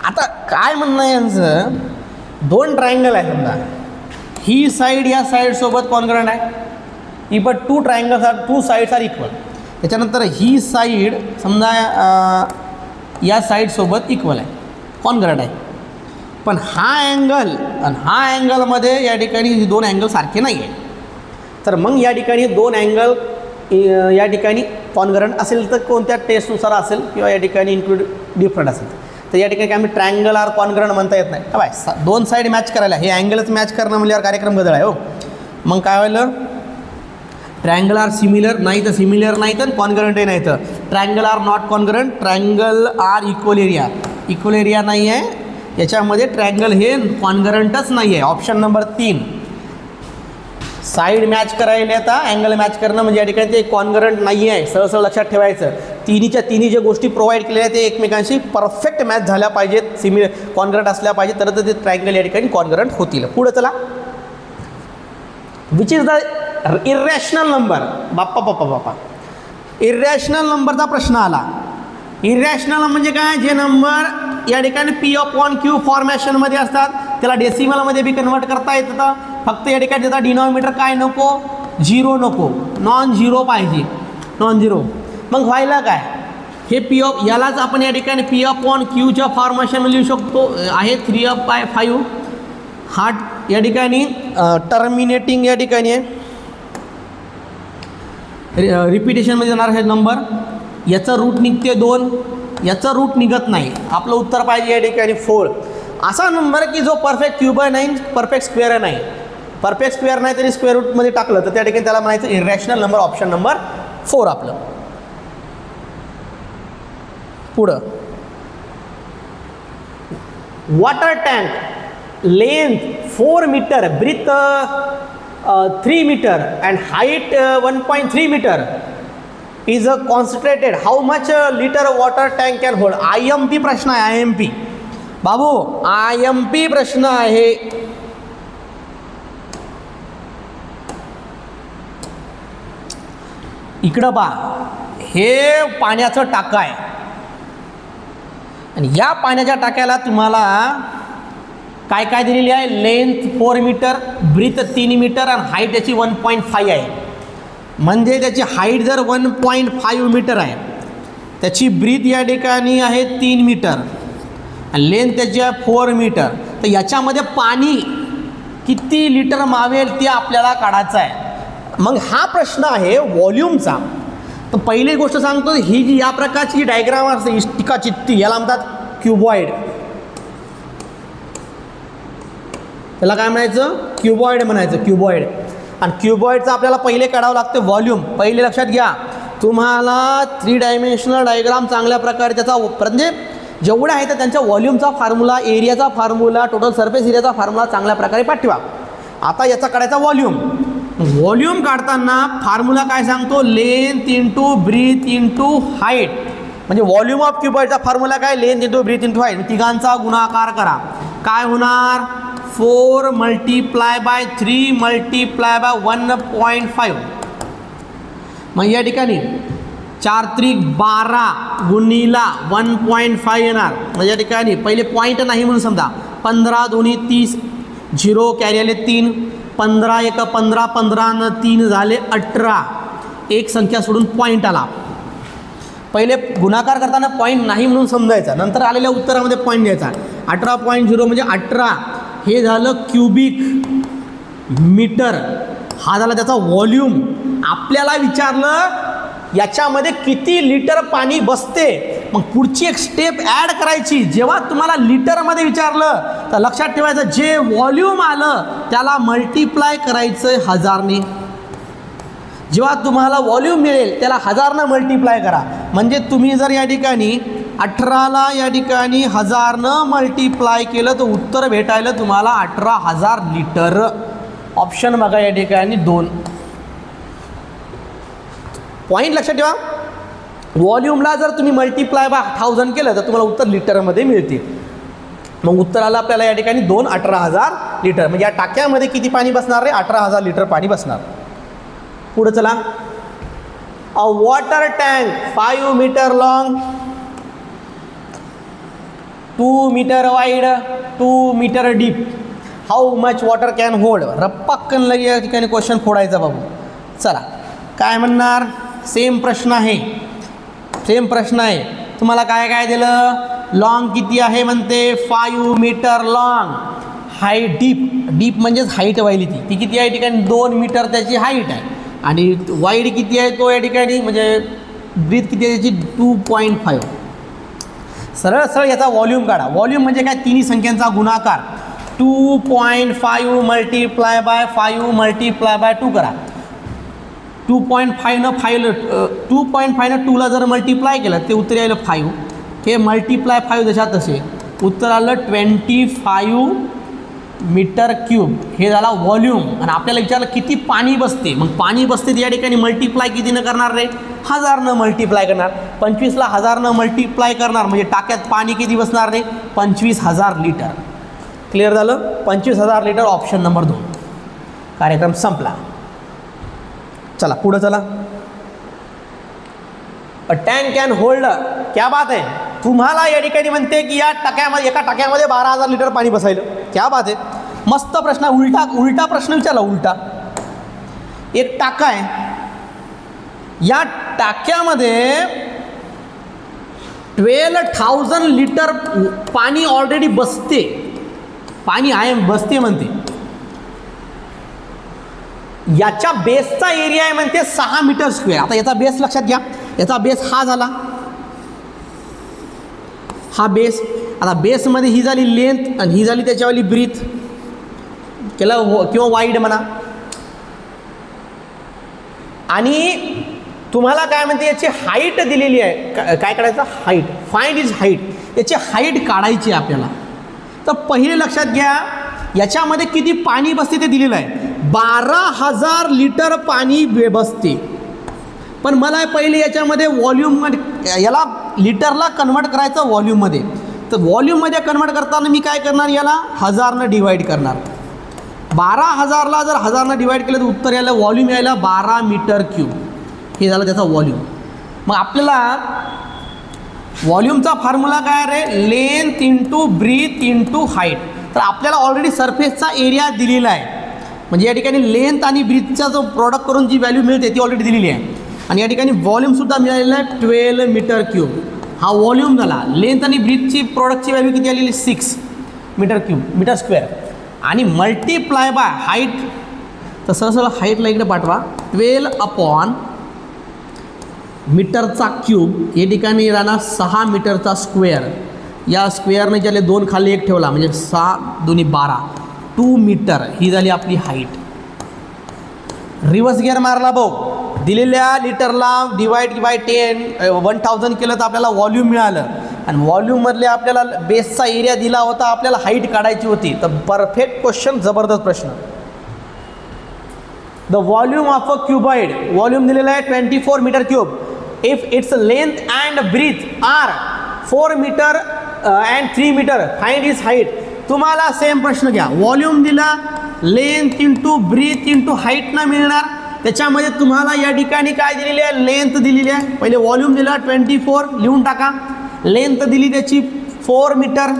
S1: आता काय म्हणणं आहे यांचं, दोन ट्रायंगल आहे समजा, ही साईड या साईडसोबत कॉन्करंट आहे. If two triangles are two sides are equal. त्याच्यानंतर ही साईड समजा या साईडसोबत इक्वल आहे, कॉन्करंट आहे. पण हा अँगल आणि हा अँगलमध्ये या ठिकाणी दोन अँगल सारखे नाही आहे. तर मग या ठिकाणी दोन अँगल या ठिकाणी कॉन्करंट असेल तर कोणत्या टेस्टनुसार असेल किंवा या ठिकाणी इन्क्लूड डिफरंट असेल. तर या ठिकाणी आम्ही ट्रायंगल आर कॉन्करंट म्हणता येत नाही. बाय दोन साईड मॅच करायला, हे अँगलच मॅच करणं म्हणल्यावर कार्यक्रम बदल आहे हो. मग काय व्हायलं, ट्रायंगल आर सिमिलर नाही तर सिमिलर नाही तर कॉन्करंटही नाही तर triangle are not concurrent, triangle are equal area, equal area नाही आहे याच्यामध्ये, ट्रायंगल हे कॉन्करंटच नाही आहे. ऑप्शन नंबर 3 साईड मॅच करायला येता, अँगल मॅच करणं म्हणजे या ठिकाणी ते कॉन्करंट नाही आहे. सरळ लक्षात ठेवायचं, तिन्ही ज्या गोष्टी प्रोव्हाइड केलेल्या आहेत ते एकमेकांशी परफेक्ट मॅच झाल्या पाहिजेत, सिमिलर कॉन्करंट असल्या पाहिजे, तर ते ट्रायंगल या ठिकाणी कॉन्करंट होतील. पुढे चला. Which is the irrational number. Bappa irrational नंबरचा प्रश्न आला. इरॅशनल म्हणजे काय, जे नंबर या ठिकाणी P/Q फॉर्मेशनमध्ये असतात त्याला डेसिमलमध्ये बी कन्वर्ट करता येतं. फक्त या ठिकाणी त्याचा डिनॉमिनेटर काय नको, 0 नको, नॉन झिरो पाहिजे, नॉन झिरो. मग व्हायला काय, हे यालाच आपण या ठिकाणी P/Qच्या फॉर्मेशनमध्ये लिहू शकतो आहे 3/5. हा या ठिकाणी टर्मिनेटिंग या ठिकाणी आहे, रिपिटेशनमध्ये जाणार हे नंबर, याचं रूट निघते 2, याचं रूट निघत नाही, आपलं उत्तर पाहिजे या ठिकाणी 4. असा नंबर की जो परफेक्ट क्यूब नाही, परफेक्ट स्क्वेअर नाही. परफेक्ट स्क्वेअर नाही तरी स्क्वेअर रूटमध्ये टाकलं तर त्या ठिकाणी त्याला म्हणायचं इरॅशनल नंबर, ऑप्शन नंबर 4 आपलं. पुढं water tank length 4 metre, breadth 3 metre and height 1.3 metre is concentrated, how much litre water tank can hold. IMP प्रश्न आहे, IMP बाबू, IMP प्रश्न आहे. इकडं पहा, हे पाण्याचं टाकं आहे आणि या पाण्याच्या टाक्याला तुम्हाला काय काय दिलेली आहे, लेंथ 4 मीटर, ब्रीथ 3 मीटर आणि हाईट त्याची 1.5 आहे. म्हणजे त्याची हाईट जर 1.5 मीटर आहे, त्याची ब्रीथ या ठिकाणी आहे 3 मीटर आणि लेंथ त्याची आहे 4 मीटर. तर याच्यामध्ये पाणी किती लिटर मावेल ते आपल्याला काढायचं आहे. मग हा प्रश्न आहे व्हॉल्यूमचा. तर पहिली गोष्ट सांगतो, ही जी या प्रकारची डायग्राम असते इष्टिका चित्ती, याला म्हणतात क्युबॉइड. त्याला काय म्हणायचं, क्युबॉइड म्हणायचं, क्युबॉइड. आणि क्युबॉइडचं आपल्याला पहिले काढावं लागतं व्हॉल्यूम. पहिले लक्षात घ्या, तुम्हाला 3 डायमेन्शनल डायग्राम चांगल्या प्रकारे त्याचा म्हणजे जेवढ्या आहेत त्यांच्या व्हॉल्यूमचा फॉर्म्युला, एरियाचा फॉर्म्युला, टोटल सरफेस एरियाचा फॉर्म्युला चांगल्या प्रकारे पाठवा. आता याचा काढायचा व्हॉल्यूम. व्हॉल्यूम काढताना फॉर्म्युला काय सांगतो, length into breadth into height. म्हणजे व्हॉल्यूम ऑफ क्युबॉइडचा फॉर्म्युला काय, length into breadth into height. तिघांचा गुणाकार करा, काय होणार, 4 मल्टिप्लाय बाय 3 मल्टिप्लाय बाय 1.5. मग या ठिकाणी 4 त्रिक 12 गुणिला 1.5 येणार. म्हणजे या ठिकाणी पहिले पॉईंट नाही म्हणून समजा, 15 दोन्ही 30, 0 कॅरी आले 3, 15 एक 15, 15 न 3 झाले 18. एक संख्या सोडून पॉईंट आला. पहिले गुणाकार करताना पॉईंट नाही म्हणून समजायचा, नंतर आलेल्या उत्तरामध्ये पॉईंट घ्यायचा. 18.0 म्हणजे 18, हे झालं क्युबिक मीटर. हा झाला त्याचा व्हॉल्यूम. आपल्याला विचारलं याच्यामध्ये किती लिटर पाणी बसते. मग पुढची एक स्टेप ॲड करायची. जेव्हा तुम्हाला लिटरमध्ये विचारलं तर लक्षात ठेवायचं, जे व्हॉल्यूम आलं त्याला मल्टिप्लाय करायचं 1000ने. जेव्हा तुम्हाला व्हॉल्यूम मिळेल त्याला 1000 मल्टिप्लाय करा. म्हणजे तुम्ही जर या ठिकाणी 18ला या ठिकाणी 1000 मल्टिप्लाय केलं तर उत्तर भेटायला तुम्हाला 18,000 लिटर. ऑप्शन बघा या ठिकाणी 2. पॉईंट लक्षात ठेवा, व्हॉल्यूमला जर तुम्ही मल्टिप्लाय बाय 1000 केलं तर तुम्हाला उत्तर लिटरमध्ये मिळते. मग उत्तराला आपल्याला या ठिकाणी 2, 18,000 लिटर. म्हणजे या टाक्यामध्ये किती पाणी बसणार रे, 18,000 लिटर पाणी बसणार. पुढे चला, a water tank 5 metre long, 2 metre wide, 2 metre deep, how much water can hold. रप्पाक्कन लगे या ठिकाणी क्वेश्चन फोडायचा बाबू. चला काय म्हणणार, सेम प्रश्न आहे, सेम प्रश्न आहे. तुम्हाला काय काय दिलं, लॉंग किती आहे म्हणते 5 metre long, height deep, deep म्हणजेच हाईट वाहिली ती किती आहे ठिकाणी 2 मीटर त्याची हाईट आहे. आणि वाईड किती आहे तो या ठिकाणी, म्हणजे ब्रीथ किती आहे त्याची 2.5. सरळ सरळ याचा व्हॉल्यूम काढा. व्हॉल्यूम म्हणजे काय, तिन्ही संख्यांचा गुणाकार. 2.5 मल्टिप्लाय बाय 5 मल्टिप्लाय बाय 2 करा. 2.5 न 2ला जर मल्टिप्लाय केलं ते उत्तर आलं 5. हे मल्टिप्लाय 5 जशात तसे उत्तर आलं 25 मीटर क्यूब. हे झाला व्हॉल्यूम. आणि आपल्याला विचारलं किती पाणी बसते. मग पाणी बसते या ठिकाणी मल्टिप्लाय कितीनं करणार रे, 1000 मल्टिप्लाय करणार. 25ला 1000 मल्टिप्लाय करणार म्हणजे टाक्यात पाणी किती बसणार रे, 25,000 लिटर. क्लिअर झालं, 25,000 लिटर. Option number 2. कार्यक्रम संपला. चला पुढं चला. अ टँक कॅन होल्ड, क्या बात आहे. तुम्हाला या ठिकाणी म्हणते की या टाक्यामध्ये, एका टाक्यामध्ये 12,000 लिटर पाणी बसायलं. क्या बात आहे, मस्त प्रश्न. उलटा प्रश्न विचारला. उलटा एक टाका आहे, या टाक्यामध्ये 12,000 लिटर पाणी ऑलरेडी बसते. पाणी आहे बसते म्हणते. याच्या बेसचा एरिया आहे म्हणते 6 मीटर स्क्वेअर. आता याचा बेस लक्षात घ्या, याचा बेस हा झाला, हा बेस. आता बेसमध्ये ही झाली लेंथ आणि ही झाली त्याच्यावाली ब्रीथ केलं किंवा वाईड म्हणा. आणि तुम्हाला काय म्हणते याची हाईट दिलेली आहे. काय काढायचं? हाईट. Find is height. याची हाईट काढायची आपल्याला. तर पहिले लक्षात घ्या याच्यामध्ये किती पाणी बसते ते दिलेलं आहे. 12,000 लिटर पाणी बसते. पण मला पहिले याच्यामध्ये व्हॉल्यूममध्ये याला लिटरला कन्वर्ट करायचं व्हॉल्यूममध्ये. तर व्हॉल्यूममध्ये कन्वर्ट करताना मी काय करणार, याला 1000ने डिवाईड करणार. 12,000ला जर 1000ने डिवाईड केलं तर उत्तर यायला व्हॉल्यूम यायला 12 मीटर क्यूब. हे झालं त्याचा व्हॉल्यूम. मग आपल्याला व्हॉल्यूमचा फॉर्म्युला काय रे? Length into breadth into height. तर आपल्याला ऑलरेडी सरफेसचा एरिया दिलेला आहे. म्हणजे या ठिकाणी लेंथ आणि ब्रीथचा जो प्रॉडक्ट करून जी व्हॅल्यू मिळते ती ऑलरेडी दिलेली आहे. आणि या ठिकाणी व्हॉल्यूमसुद्धा मिळालेला आहे 12 मीटर क्यूब. हा व्हॉल्यूम झाला. लेंथ आणि ब्रीथची प्रॉडक्टची व्हॅल्यू किती आलेली? 6 मीटर क्यूब, मीटर स्क्वेअर. आणि मल्टिप्लाय बाय हाईट. तर सहसा हाईटला इकडे पाठवा. 12 अपॉन मीटरचा क्यूब या ठिकाणी राहणार 6 मीटरचा स्क्वेअर. या स्क्वेअरने ज्याला 2 खाली 1 ठेवला म्हणजे 6 2 12, 2 मीटर ही झाली आपली हाईट. रिवर्स गिअर मारला भाऊ. दिलेल्या लिटरला डिवाइड बाय 1000 केलं तर आपल्याला व्हॉल्यूम मिळालं. आणि व्हॉल्यूममधले आपल्याला बेसचा एरिया दिला होता, आपल्याला हाईट काढायची होती. तर परफेक्ट क्वेश्चन, जबरदस्त प्रश्न. The volume of a cuboid. Volume दिलेला आहे 24 metre cube. If its length and breadth are 4 metre and 3 metre, find is height. तुम्हाला सेम प्रश्न घ्या. व्हॉल्यूम दिला, length into breadth into height ना मिळणार. त्याच्यामध्ये तुम्हाला या ठिकाणी काय दिलेली आहे? लेंथ दिलेली आहे. पहिले व्हॉल्यूम दिला 24 लिहून टाका. लेंथ दिली त्याची 4 मीटर.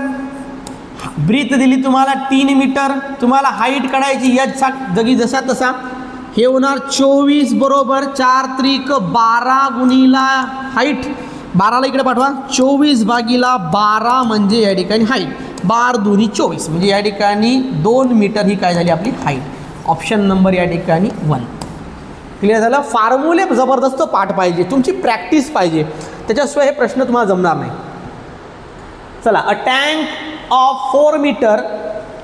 S1: ब्रीथ दिली तुम्हाला 3 मीटर. तुम्हाला हाईट काढायची या जागी जसा तसा. हे होणार 24 बरोबर 4 त्रिक 12 गुणिला हाईट. 12ला इकडे पाठवा. 24 भागीला 12 म्हणजे या ठिकाणी हाईट. 12 2 24 म्हणजे या ठिकाणी 2 मीटर ही काय झाली आपली हाईट. ऑप्शन नंबर या ठिकाणी 1. क्लिअर झालं. फॉर्म्युले जबरदस्त पाठ पाहिजे, तुमची प्रॅक्टिस पाहिजे, त्याच्याशिवाय हे प्रश्न तुम्हाला जमणार नाही. चला. A tank of 4 metre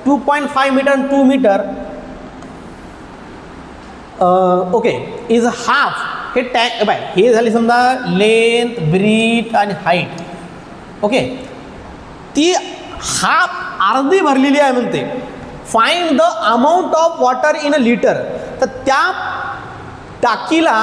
S1: 2.5 metre 2 metre okay is half. हे टँक बाय हे झाली समजा लेंथ ब्रीथ आणि हाईट. ओके ती हाफ अर्धी भरलेली आहे म्हणते. Find the amount of water in a litre. तर त्या टाकीला,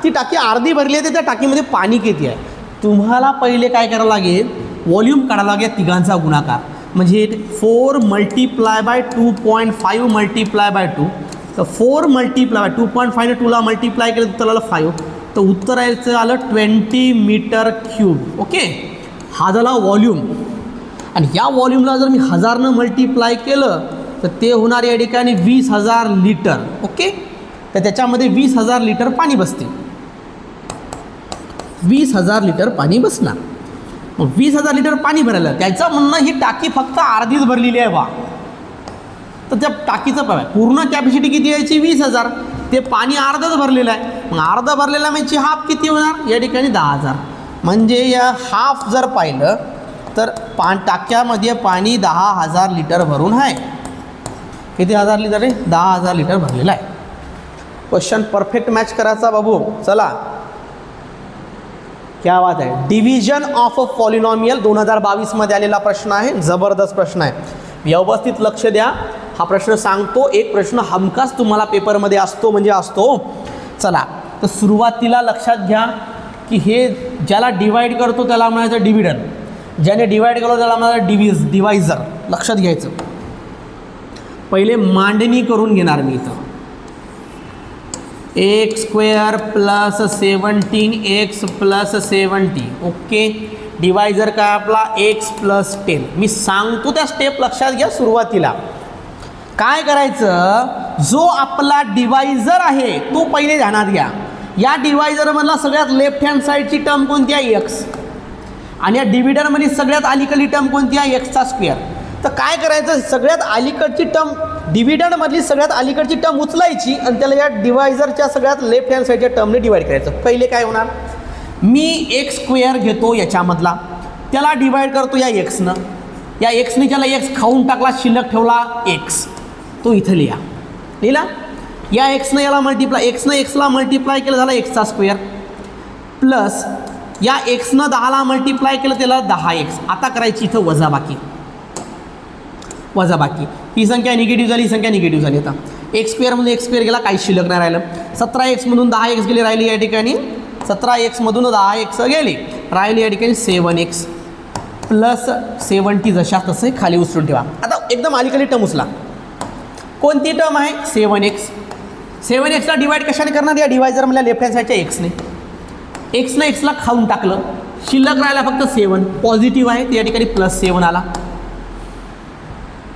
S1: ती टाकी अर्धी भरली आहे, त्या टाकीमध्ये पाणी किती आहे. तुम्हाला पहिले काय करावं लागेल? व्हॉल्यूम काढायला लागेल तिघांचा गुणाकार. म्हणजे 4 मल्टिप्लाय बाय 2.5 मल्टिप्लाय बाय 2. तर 4 मल्टिप्लाय बाय 2.5 ने 2ला मल्टिप्लाय केलं तर आलं 5. तर उत्तर यायचं आलं 20 मीटर क्यूब. ओके हा झाला व्हॉल्यूम. आणि या व्हॉल्यूमला जर मी 1000नं मल्टिप्लाय केलं तर ते होणार या ठिकाणी 20,000 लिटर. ओके तर त्याच्यामध्ये 20,000 लिटर पाणी बसते. 20,000 लिटर पाणी बसणार. मग 20,000 लिटर पाणी भरायला त्याचं म्हणणं ही टाकी फक्त अर्धीच भरलेली आहे बा. तर त्या टाकीचं पूर्ण कॅपॅसिटी किती यायची? 20,000. ते पाणी अर्धच भरलेलं आहे. मग अर्ध भरलेला म्हणजे हाफ किती होणार? या ठिकाणी 10,000. म्हणजे या हाफ जर पाहिलं तर टाक्यामध्ये पाणी 10,000 लिटर भरून आहे. किती हजार लिटर आहे? 10,000 लिटर भरलेलं आहे. क्वेश्चन परफेक्ट मॅच करायचा बाबू. चला क्या बात आहे. डिव्हिजन ऑफ अ पॉलिनॉमियल 2022 मध्ये आलेला प्रश्न आहे. जबरदस्त प्रश्न आहे. व्यवस्थित लक्ष द्या. हा प्रश्न सांगतो. एक प्रश्न हमखास तुम्हाला पेपरमध्ये असतो म्हणजे असतो. चला तर सुरुवातीला लक्षात घ्या की हे ज्याला डिवाइड करतो त्याला म्हणायचं डिव्हिडर. ज्याने डिवाइड केलं त्याला म्हणायचं डिवायझर. लक्षात घ्यायचं. पहिले मांडणी करून घेणार मी इथं. x² + 17 x + 70. ओके डिवायझर काय आपला x + 10. मी सांगतो त्या स्टेप लक्षात घ्या. सुरुवातीला काय करायचं? जो आपला डिवायझर आहे तो पहिले ध्यानात घ्या. या डिवायझरमधला सगळ्यात लेफ्ट हँड साईडची टर्म कोणती आहे? x. आणि या डिव्हिडरमध्ये सगळ्यात अलीकडली टर्म कोणती आहे? x². तर काय करायचं? सगळ्यात अलीकडची टर्म डिव्हिडंडमधली सगळ्यात अलीकडची टर्म उचलायची आणि त्याला या डिवायझरच्या सगळ्यात लेफ्ट हँड साईडच्या टर्मने डिवाइड करायचं. पहिले काय होणार, मी एक्स स्क्वेअर घेतो याच्यामधला, त्याला डिवाइड करतो या एक्सनं, या एक्सने त्याला एक्स खाऊन टाकला, शिल्लक ठेवला एक्स, तो इथं लिहिला. या एक्सनं याला मल्टिप्लाय, एक्सनं एक्सला मल्टिप्लाय केलं झाला एक्सचा स्क्वेअर, प्लस या एक्सनं 10ला मल्टिप्लाय केलं त्याला 10x. आता करायची इथं वजाबाकी. ही संख्या निगेटिव्ह झाली, ही संख्या निगेटिव्ह झाली. आता एक्स स्क्वेअरमधून एक्स स्क्वेअर गेला, काही शिल्लक नाही राहिलं. 17x मधून 10x गेली, राहिली या ठिकाणी 17x मधून 10x गेली, राहिली या ठिकाणी 7x प्लस 70 जशा तसे खाली उचलून ठेवा. आता एकदम अलीकडे टर्म उचला. कोणती टर्म आहे, 7x. 7xला डिवाइड कशाने करणार, या डिवायझरमधल्या लेफ्ट हँड साईडच्या एक्सने. एक्सनं एक्सला खाऊन टाकलं, शिल्लक राहिला फक्त 7. पॉझिटिव्ह आहे, या ठिकाणी +7 आला.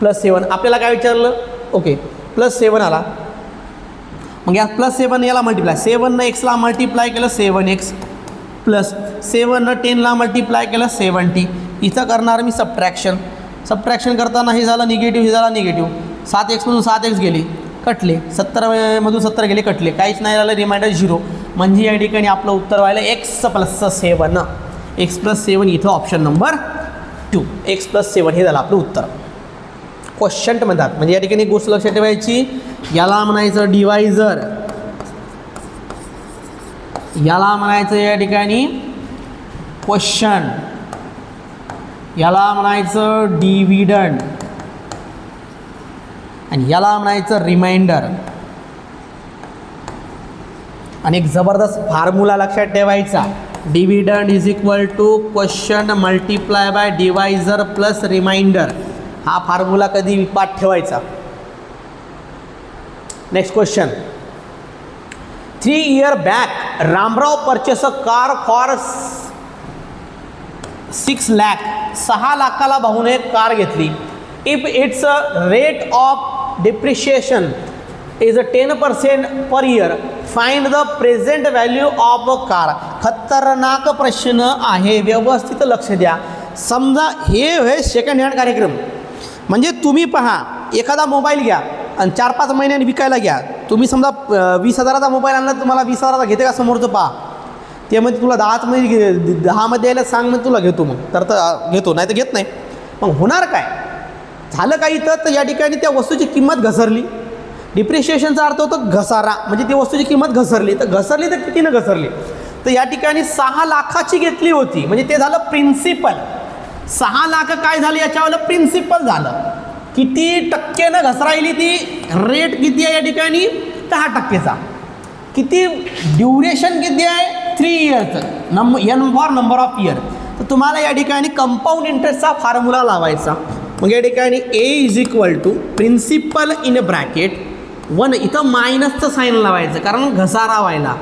S1: +7 आपल्याला काय विचारलं, ओके +7 आला. मग या +7 याला मल्टिप्लाय, 7नं एक्सला मल्टिप्लाय केलं 7x, प्लस 7नं 10ला मल्टिप्लाय केलं 70. इथं करणार मी सबट्रॅक्शन करताना हे झालं निगेटिव्ह, हे झाला निगेटिव्ह. 7x मधून 7x गेले, कटले. 70 मधून 70 गेले, कटले. काहीच नाही राहिलं, रिमाइंडर 0. म्हणजे या ठिकाणी आपलं उत्तर व्हायला x+7. x+7 इथं ऑप्शन नंबर 2, x+7 हे झालं आपलं उत्तर. क्वेश्चन म्हणतात, म्हणजे या ठिकाणी एक गोष्ट लक्षात ठेवायची, याला म्हणायचं डिवायझर, याला म्हणायचं या ठिकाणी क्वेश्चन, याला म्हणायचं डिव्हिडंड आणि याला म्हणायचं रिमाइंडर. आणि एक जबरदस्त फॉर्म्युला लक्षात ठेवायचा, dividend is equal to question multiply by divisor plus remainder. हा फॉर्म्युला कधी पाठ ठेवायचा. Next question, 3 years back Ramrao purchase a car for 6 lakh. 6 लाखाला भाऊने एक कार घेतली. If its rate of depreciation is 10% per year, find the present value of a car. खतरनाक प्रश्न आहे, व्यवस्थित लक्ष द्या. समजा हे सेकंड हँड कार्यक्रम, म्हणजे तुम्ही पहा, एखादा मोबाईल घ्या आणि 4-5 महिन्यांनी विकायला घ्या. तुम्ही समजा 20,000चा मोबाईल आणला, तुम्हाला 20,000चा घेते का समोरचं पहा, ते म्हणजे तुला 10मध्ये यायला सांग, मग तुला घेतो, मग तर घेतो, नाही तर घेत नाही. मग होणार काय, झालं काही तर या ठिकाणी त्या वस्तूची किंमत घसरली. डिप्रिशिएशनचा अर्थ होतो घसारा, म्हणजे ती वस्तूची किंमत घसरली. तर कितीनं घसरली, तर या ठिकाणी 6 लाखाची घेतली होती, म्हणजे ते झालं प्रिन्सिपल. 6 लाख काय झालं, याच्यावर प्रिन्सिपल झालं. किती टक्केनं घसरायली ती, रेट किती आहे या ठिकाणी 10%चा. किती ड्युरेशन किती आहे, 3 years. N for number of year. तर तुम्हाला या ठिकाणी कंपाऊंड इंटरेस्टचा फॉर्म्युला लावायचा. मग या ठिकाणी A is equal to principal in bracket 1, इथं मायनसचं साईन लावायचं कारण घसारा व्हायला,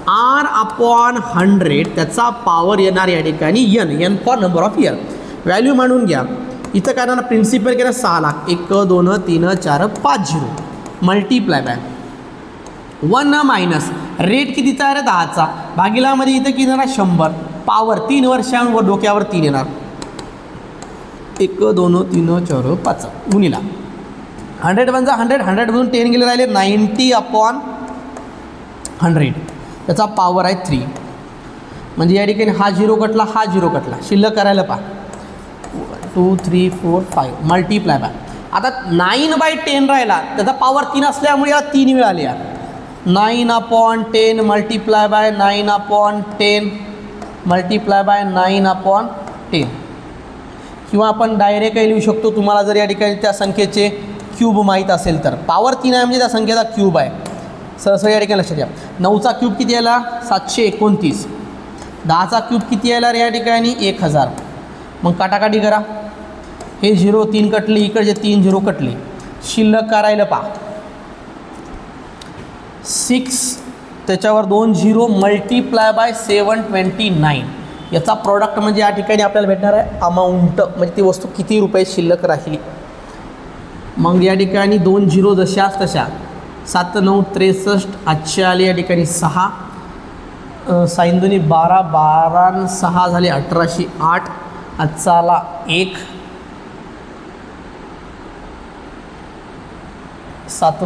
S1: R/100, त्याचा पॉवर येणार या ठिकाणी N for number of year. Value मांडून घ्या. इथं काय ना प्रिन्सिपल केलं 6 lakh, 1 2 3 4 5 0 multiply by 1 minus rate कितीचा आहे, 10चा, भागिलामध्ये इथं किती येणार 100, पॉवर 3 वर्षांवर डोक्यावर 3 येणार, 1 2 3 4 5 गुणिला 100 × 100, 100 मधून 10 गेले, राहिले 90/100. त्याचा पॉवर आहे 3. म्हणजे या ठिकाणी हा 0 कटला, हा 0 कटला, शिल्लक करायला पहा 2 3 4 5 मल्टिप्लाय बाय. आता 9/10 राहिला, त्याचा पॉवर 3 असल्यामुळे याला 3 वेळा आली. 9/10 मल्टिप्लाय बाय 9/10 मल्टिप्लाय बाय 9/10. किंवा आपण डायरेक्टही लिहू शकतो, तुम्हाला जर या ठिकाणी त्या संख्येचे क्यूब माहीत असेल तर. पॉवर 3 आहे म्हणजे त्या संख्येचा क्यूब आहे. सहसा या ठिकाणी लक्षात घ्या. 9चा क्यूब किती यायला 729, 10चा क्यूब किती यायला या ठिकाणी 1000. मग काटाकाटी करा, हे 0 3 कटले, इकडचे 3 0 कटले, शिल्लक करायला पहा 6, त्याच्यावर 2 0 मल्टिप्लाय बाय 729. याचा प्रॉडक्ट म्हणजे या ठिकाणी आपल्याला भेटणार आहे अमाऊंट, म्हणजे ती वस्तू किती रुपये शिल्लक राहिली. मग या ठिकाणी 2 0 जशाच तशा, 7 9 63, आजच्या आले या ठिकाणी 6, 6 2 12, 12 6 झाले 1808, आजचा आला 1,
S2: 7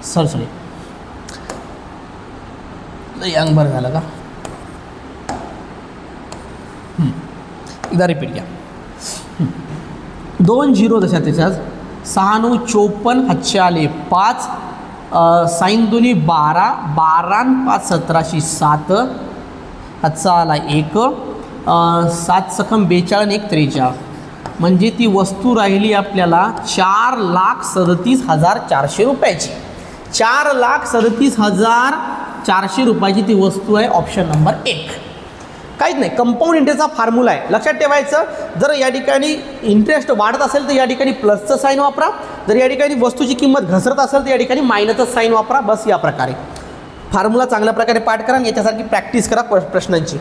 S2: सॉरी अंग बरं झालं का, एकदा रिपीट घ्या. 2 0 जशा त्याच्यात 6 9 54 हातचे आले 5 साईन दोन्ही 12 12 5 17 7 हातचा आला 1 7 सखम 42 1 43 म्हणजे ती वस्तू राहिली आपल्याला 4,37,400 रुपयाची. 4,37,400 रुपयाची ती वस्तू आहे. Option number 1. काहीच नाही, कंपाऊंड इंटरेस्टचा फॉर्म्युला आहे, लक्षात ठेवायचं. जर या ठिकाणी इंटरेस्ट वाढत असेल तर या ठिकाणी प्लसचं साईन वापरा, जर या ठिकाणी वस्तूची किंमत घसरत असेल तर या ठिकाणी मायनसचं साईन वापरा. बस या प्रकारे फॉर्म्युला चांगल्या प्रकारे पाठ करा आणि याच्यासारखी प्रॅक्टिस करा प्रश्नांची.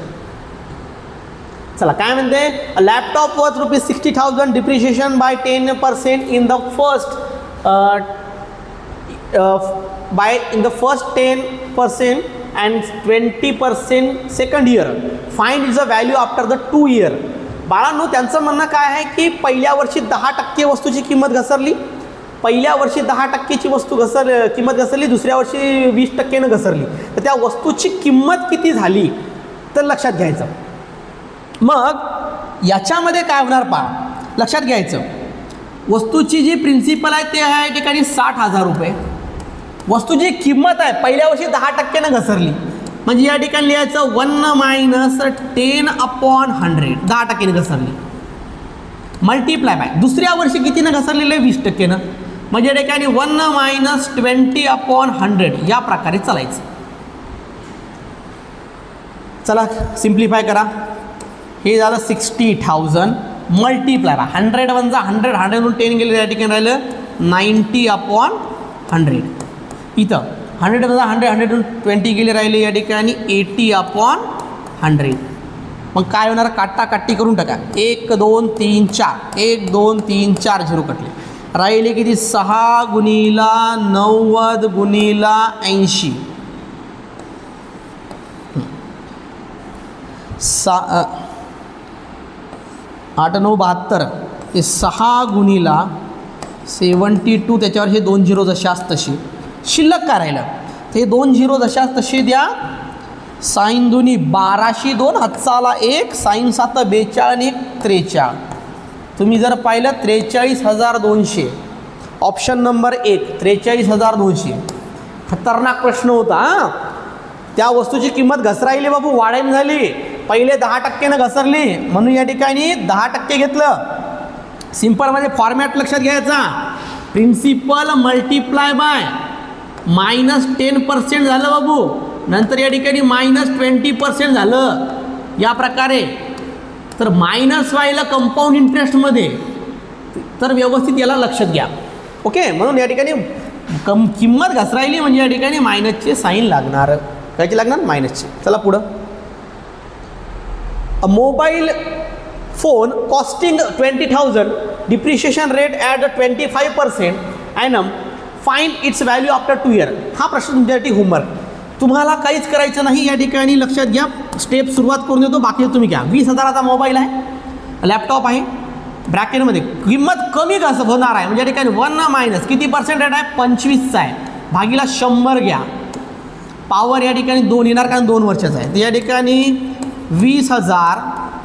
S2: चला काय म्हणते, laptop worth ₹60,000 depreciation by 10% in the first 10% and 20% second year. Find is a value after the 2 year. बाळांनो त्यांचं म्हणणं काय आहे की पहिल्या वर्षी 10% वस्तूची किंमत घसरली, पहिल्या वर्षी 10%ची वस्तू किंमत घसरली, दुसऱ्या वर्षी 20%नं घसरली, तर त्या वस्तूची किंमत किती झाली तर लक्षात घ्यायचं. मग याच्यामध्ये काय होणार पहा, लक्षात घ्यायचं. वस्तूची जी प्रिन्सिपल आहे ते आहे या ठिकाणी 60,000 रुपये. वस्तूची किंमत आहे पहिल्या वर्षी 10%नं घसरली, म्हणजे या ठिकाणी लिहायचं 1 - 10/100. 10%नं घसरली मल्टिप्लाय बाय दुसऱ्या वर्षी कितीनं घसरलेलं आहे 20%नं, म्हणजे या ठिकाणी 1 - 20/100 या प्रकारे चालायचं. चला सिम्प्लिफाय करा. हे झालं 60,000 मल्टिप्लाय बाय 100 × 100 100 10 गेले, या ठिकाणी राहिलं 90/100. इथं 100 × 100 100 20 गेले राहिले, या ठिकाणी 80/100. मग काय होणार, काटाकाटी करून टाका. 1 2 3 4 1 2 3 4 0 कटले, राहिले किती 6 × 90 × 80. 8 9 72 हे 6 × 72, त्याच्यावर हे 2 0 जशास तशी शिल्लक काय राहिलं, ते 2 0 जशास तसे द्या. साईन दोन्ही 12 2 हातचा आला 1 साईन 7 42 1 43. तुम्ही जर पाहिलं 43,200. Option number 1 43,200. खतरनाक प्रश्न होता. त्या वस्तूची किंमत घसरायली बाबू, वाढायला झाली, पहिले 10%नं घसरली म्हणून या ठिकाणी 10% घेतलं. सिंपलमध्ये फॉर्मॅट लक्षात घ्यायचा, प्रिन्सिपल मल्टिप्लाय बाय -10% झालं बाबू, नंतर या ठिकाणी -20% झालं या प्रकारे. तर मायनस व्हायला कंपाऊंड इंटरेस्टमध्ये, तर व्यवस्थित याला लक्षात घ्या. ओके, म्हणून या ठिकाणी किंमत घसरायली म्हणजे या ठिकाणी मायनसचे साईन लागणार. कायचे लागणार, मायनसचे. चला पुढं. A mobile phone costing 20,000 depreciation rate at 25% annum, find its value after 2 year. हा प्रश्न तुमच्यासाठी होमवर्क. तुम्हाला काहीच करायचं नाही, या ठिकाणी लक्षात घ्या. स्टेप सुरुवात करून देतो, बाकी तुम्ही घ्या. 20,000चा मोबाईल आहे, लॅपटॉप आहे, ब्रॅकेटमध्ये किंमत कमी कसं होणार आहे, म्हणजे या ठिकाणी 1 - किती पर्सेंट रेट आहे 25चा आहे, भागीला 100 घ्या. पॉवर या ठिकाणी 2 येणार कारण 2 वर्षाचा आहे. तर या ठिकाणी 20,000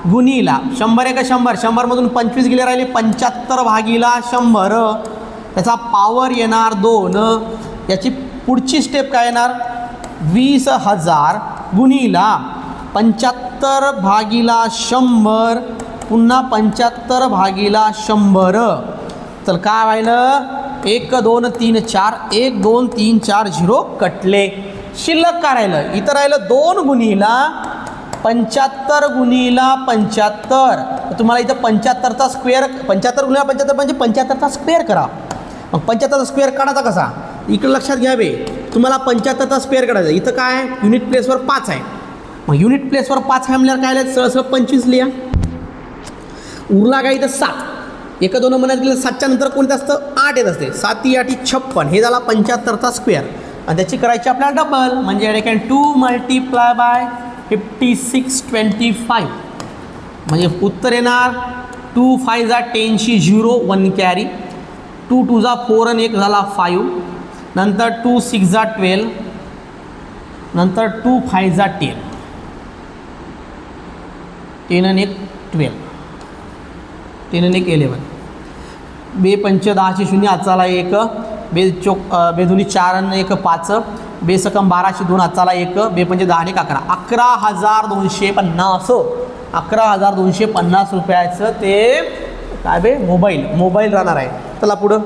S2: गुणीला 100 1 100, 100मधून 25 गेले राहिले 75/100. त्याचा पॉवर येणार 2. याची पुढची स्टेप काय येणार, 20,000 गुणीला 75/100 पुन्हा 75/100. तर काय व्हायलं 1 2 3 4 1 2 3 4 0 कटले. शिल्लक काय राहिलं, इथं राहिलं 2 गुणीला 75 गुणीला 75. तुम्हाला इथं 75चा स्क्वेअर, 75 गुणीला 75 म्हणजे 75चा स्क्वेअर करा. मग 75चा स्क्वेअर काढायचा कसा, इकडे लक्षात घ्यावे. तुम्हाला 75चा स्क्वेअर काढायचा. इथं काय आहे, युनिट प्लेसवर 5 आहे. मग युनिट प्लेसवर 5 आहे म्हणल्यावर काय लिहायचं, सहज 25 लिहा. उरला काय इथं 7. 1 2 म्हणत गेलं 7च्या नंतर कोणतं असतं, 8 येत असते. 7 × 8 = 56. हे झाला 75चा स्क्वेअर आणि त्याची करायची आपल्याला डबल, म्हणजे या ठिकाणी 2 × 5625. म्हणजे उत्तर येणार 2 5 10 0 1 कॅरी. 2 2 जा 4 आणि 1 झाला 5, नंतर 2 6 जा 12, नंतर 2 5 जा 10, 10 आणि 1 12, 10 आणि 1 11, बे पंच 10 शून्य आचाला 1, बे दुनी 4 आणि 1 5, बे सकम 12 2 आचाला 1, बे पंच 10 आणि 1 11, 11,250, 11,250 रुपयाचं ते काय बे मोबाईल राहणार आहे. चला पुढं.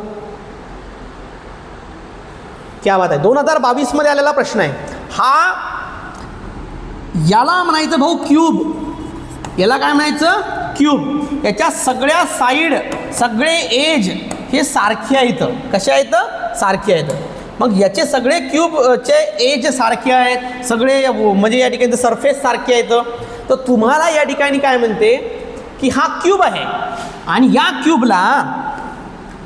S2: क्या बात आहे. 2022 मध्ये आलेला प्रश्न आहे हा. याला म्हणायचं भाऊ क्यूब, याला काय म्हणायचं क्यूब. याच्या सगळ्या साईड सगळे एज हे सारखे आहेत. कसे आहेत? सारखे आहेत. मग याचे सगळे क्यूबचे एज सारखे आहेत, सगळे म्हणजे या ठिकाणी सरफेस सारखे आहेत. तर तुम्हाला या ठिकाणी काय म्हणते की हा क्यूब आहे आणि या क्यूबला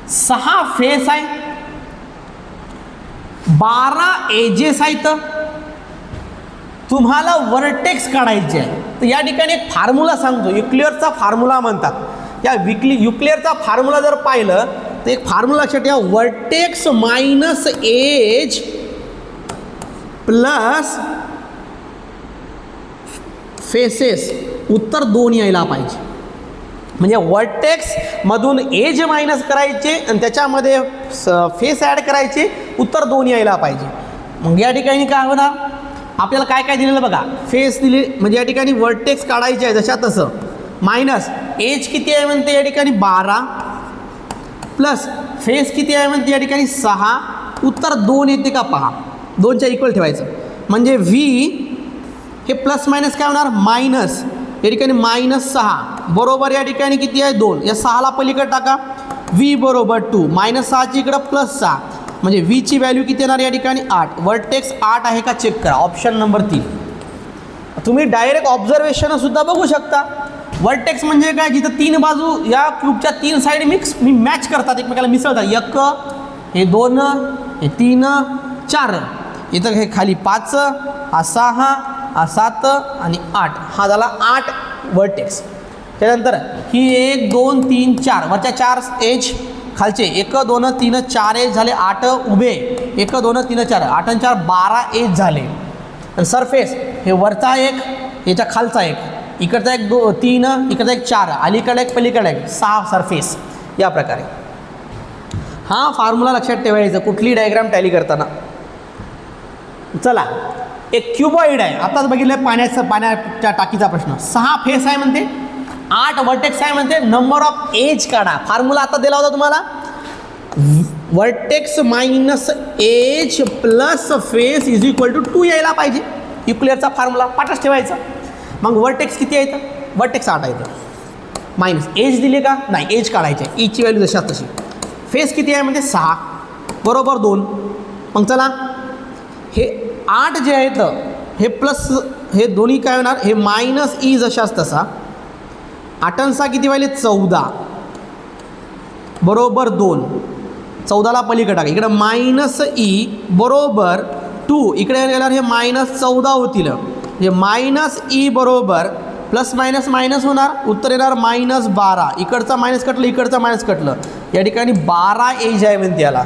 S2: 6 फेस आहे, 12 एजेस आहेत. तुम्हाला वर्टेक्स काढायचे आहे. तर या ठिकाणी एक फॉर्म्युला सांगतो, युक्लियरचा फॉर्म्युला म्हणतात. या युक्लियरचा फॉर्म्युला जर पाहिलं तर एक फॉर्म्युला लक्षात ठेवा, vertex minus edge plus faces, उत्तर 2 यायला पाहिजे. म्हणजे वर्टेक्स मधून एज मायनस करायचे आणि त्याच्यामध्ये फेस ॲड करायचे, उत्तर 2 यायला पाहिजे. मग या ठिकाणी काय होणार, आपल्याला काय काय दिलेलं बघा, फेस दिले म्हणजे या ठिकाणी वर्टेक्स काढायचे आहे जशा तसं, मायनस एज किती आहे म्हणते या ठिकाणी 12, प्लस फेस किती आहे म्हणते या ठिकाणी 6, उत्तर 2 येते का पहा. 2च्या इक्वल ठेवायचं म्हणजे व्ही हे प्लस मायनस काय होणार मायनस, या ठिकाणी -6 बरोबर या ठिकाणी किती आहे 2, या 6ला पलीकडे टाका, व्ही बरोबर 2, -6ची इकडं +6 म्हणजे व्हीची व्हॅल्यू किती येणार या ठिकाणी 8. वर्टेक्स 8 आहे का चेक करा, ऑप्शन नंबर 3. तुम्ही डायरेक्ट ऑब्झर्वेशनसुद्धा बघू शकता. वर्टेक्स म्हणजे काय, जिथं 3 बाजू या क्यूबच्या 3 साईड मी मॅच करतात, एकमेकाला मिसळतात. 1 हे 2 हे 3 4, इथं हे खाली 5 हा 6 हा 7 आणि 8, हा झाला 8 वर्टेक्स. त्यानंतर ही 1 2 3 4 वरच्या 4 एज, खालचे 1 2 3 4 एज झाले, 8 उभे 1 2 3 4, 8 आणि 4 12 एज झाले. आणि सरफेस हे वरचा 1 याच्या खालचा 1, इकडचा 1 2 3, इकडचा 1 4, अलीकडे 1 पलीकडे 1 6 सरफेस. या प्रकारे हा फॉर्म्युला लक्षात ठेवायचा कुठली डायग्राम टॅली करताना. चला, एक क्युबॉइड आहे, आताच बघितलं पाण्याच्या टाकीचा प्रश्न. 6 फेस आहे म्हणते, 8 वर्टेक्स आहे म्हणते, नंबर ऑफ एज काढा. फॉर्म्युला आता दिला होता तुम्हाला, vertex minus edge plus face is equal to 2 यायला पाहिजे. युक्लियरचा फॉर्म्युला पाठच ठेवायचा. मग वर्टेक्स किती आहे, वर्टेक्स 8 आहे, मायनस एज दिले का नाही, एज काढायचे, ईची व्हॅल्यू जशा तशी. फेस किती आहे म्हणजे 6 बरोबर 2. मग चला, हे 8 जे आहेत हे प्लस हे दोन्ही काय होणार, हे मायनस ई जशाच तसा, 8 किती व्हायले 14 बरोबर 2, 14ला पलीकडे टाका, इकडे मायनस ई बरोबर 2, इकडे येणार हे -14 होतील, हे मायनस ई बरोबर प्लस मायनस मायनस होणार, उत्तर येणार -12. इकडचा मायनस कटलं, इकडचा मायनस कटलं, या ठिकाणी 12 एज आहे म्हणते. याला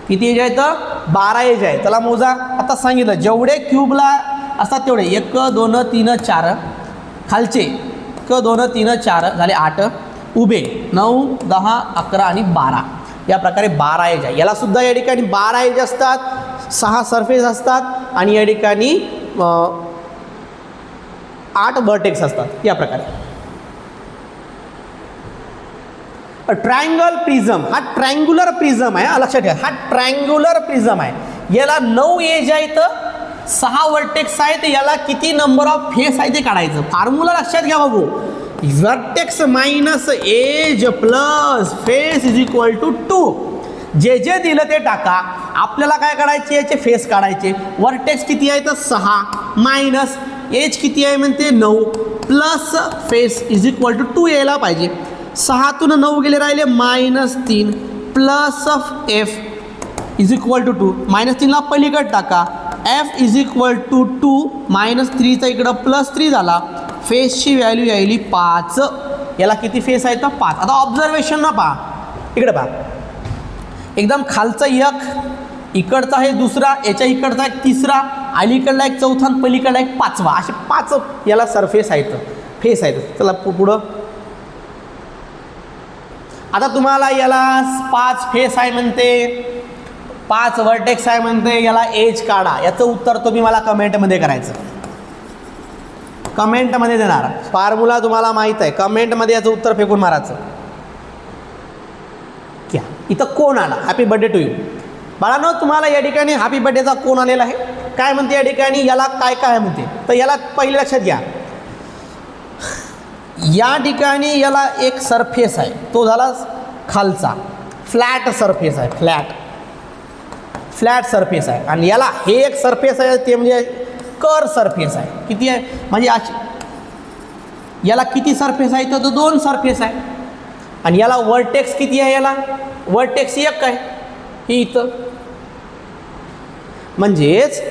S2: किती एज आहे तर 12 एज आहे. त्याला मोजा. आता सांगितलं जेवढे क्यूबला असतात तेवढे 1 2 3 4, खालचे 1 2 3 4 झाले 8, उभे 9 10 11 आणि 12, या प्रकारे 12 एज आहे. यालासुद्धा या ठिकाणी 12 एज असतात, 6 सरफेस असतात आणि या ठिकाणी 8 वर्टेक्स असतात. या प्रकारे ट्रायंगल प्रिझम, हा ट्रायंग्युलर प्रिझम आहे, लक्षात ठेवा, हा ट्रायंग्युलर प्रिझम आहे. याला 9 एज आहे तर 6 वर्टेक्स आहे, तर याला किती नंबर ऑफ फेस आहे ते काढायचं. फॉर्म्युला लक्षात घ्या बाबू, vertex minus edge plus face is equal to 2. जे जे दिलं ते टाका. आपल्याला काय काढायचे, याचे फेस काढायचे. वर्टेक्स किती आहे तर 6 मायनस एज किती आहे म्हणते 9 plus face is equal to 2 यायला पाहिजे. 6तून 9 गेले राहिले -3 plus of F is equal to 2, -3ला पलीकडे टाका, एफ इज इक्वल टू 2 -3चा इकडं +3 झाला. फेसची व्हॅल्यू यायली 5. याला किती फेस आहे तर 5. आता ऑब्झर्वेशन ना पहा, इकडे पहा, एकदम खालचा एक, इकडचा आहे दुसरा, याच्या इकडचा एक तिसरा, अलीकडला एक चौथा आणि पलीकडला एक पाचवा, असे 5 याला सरफेस आहेत, फेस आहेत. चला पुढं. आता तुम्हाला याला 5 फेस आहे म्हणते, 5 वर्टेक्स आहे म्हणते, याला एज काढा. याचं उत्तर तुम्ही मला कमेंटमध्ये करायचं, कमेंटमध्ये देणार. फॉर्म्युला तुम्हाला माहीत आहे, कमेंटमध्ये याचं उत्तर फेकून मारायचं. क्या इथं कोण आला? Happy birthday to you. बाळांनो, तुम्हाला या ठिकाणी हॅपी बर्थडेचा कोण आलेला आहे? काय म्हणते या ठिकाणी? याला काय काय म्हणते? तर याला पहिले लक्षात घ्या, या ठिकाणी याला एक सरफेस आहे, तो झाला खालचा फ्लॅट सरफेस आहे, फ्लॅट सरफेस आहे. आणि याला हे एक सरफेस आहे, ते म्हणजे कर सरफेस आहे. किती आहे म्हणजे याला किती सरफेस आहे? तर 2 सरफेस आहे. आणि याला वर्टेक्स किती आहे? याला वर्टेक्स 1 आहे, ही इथं. म्हणजेच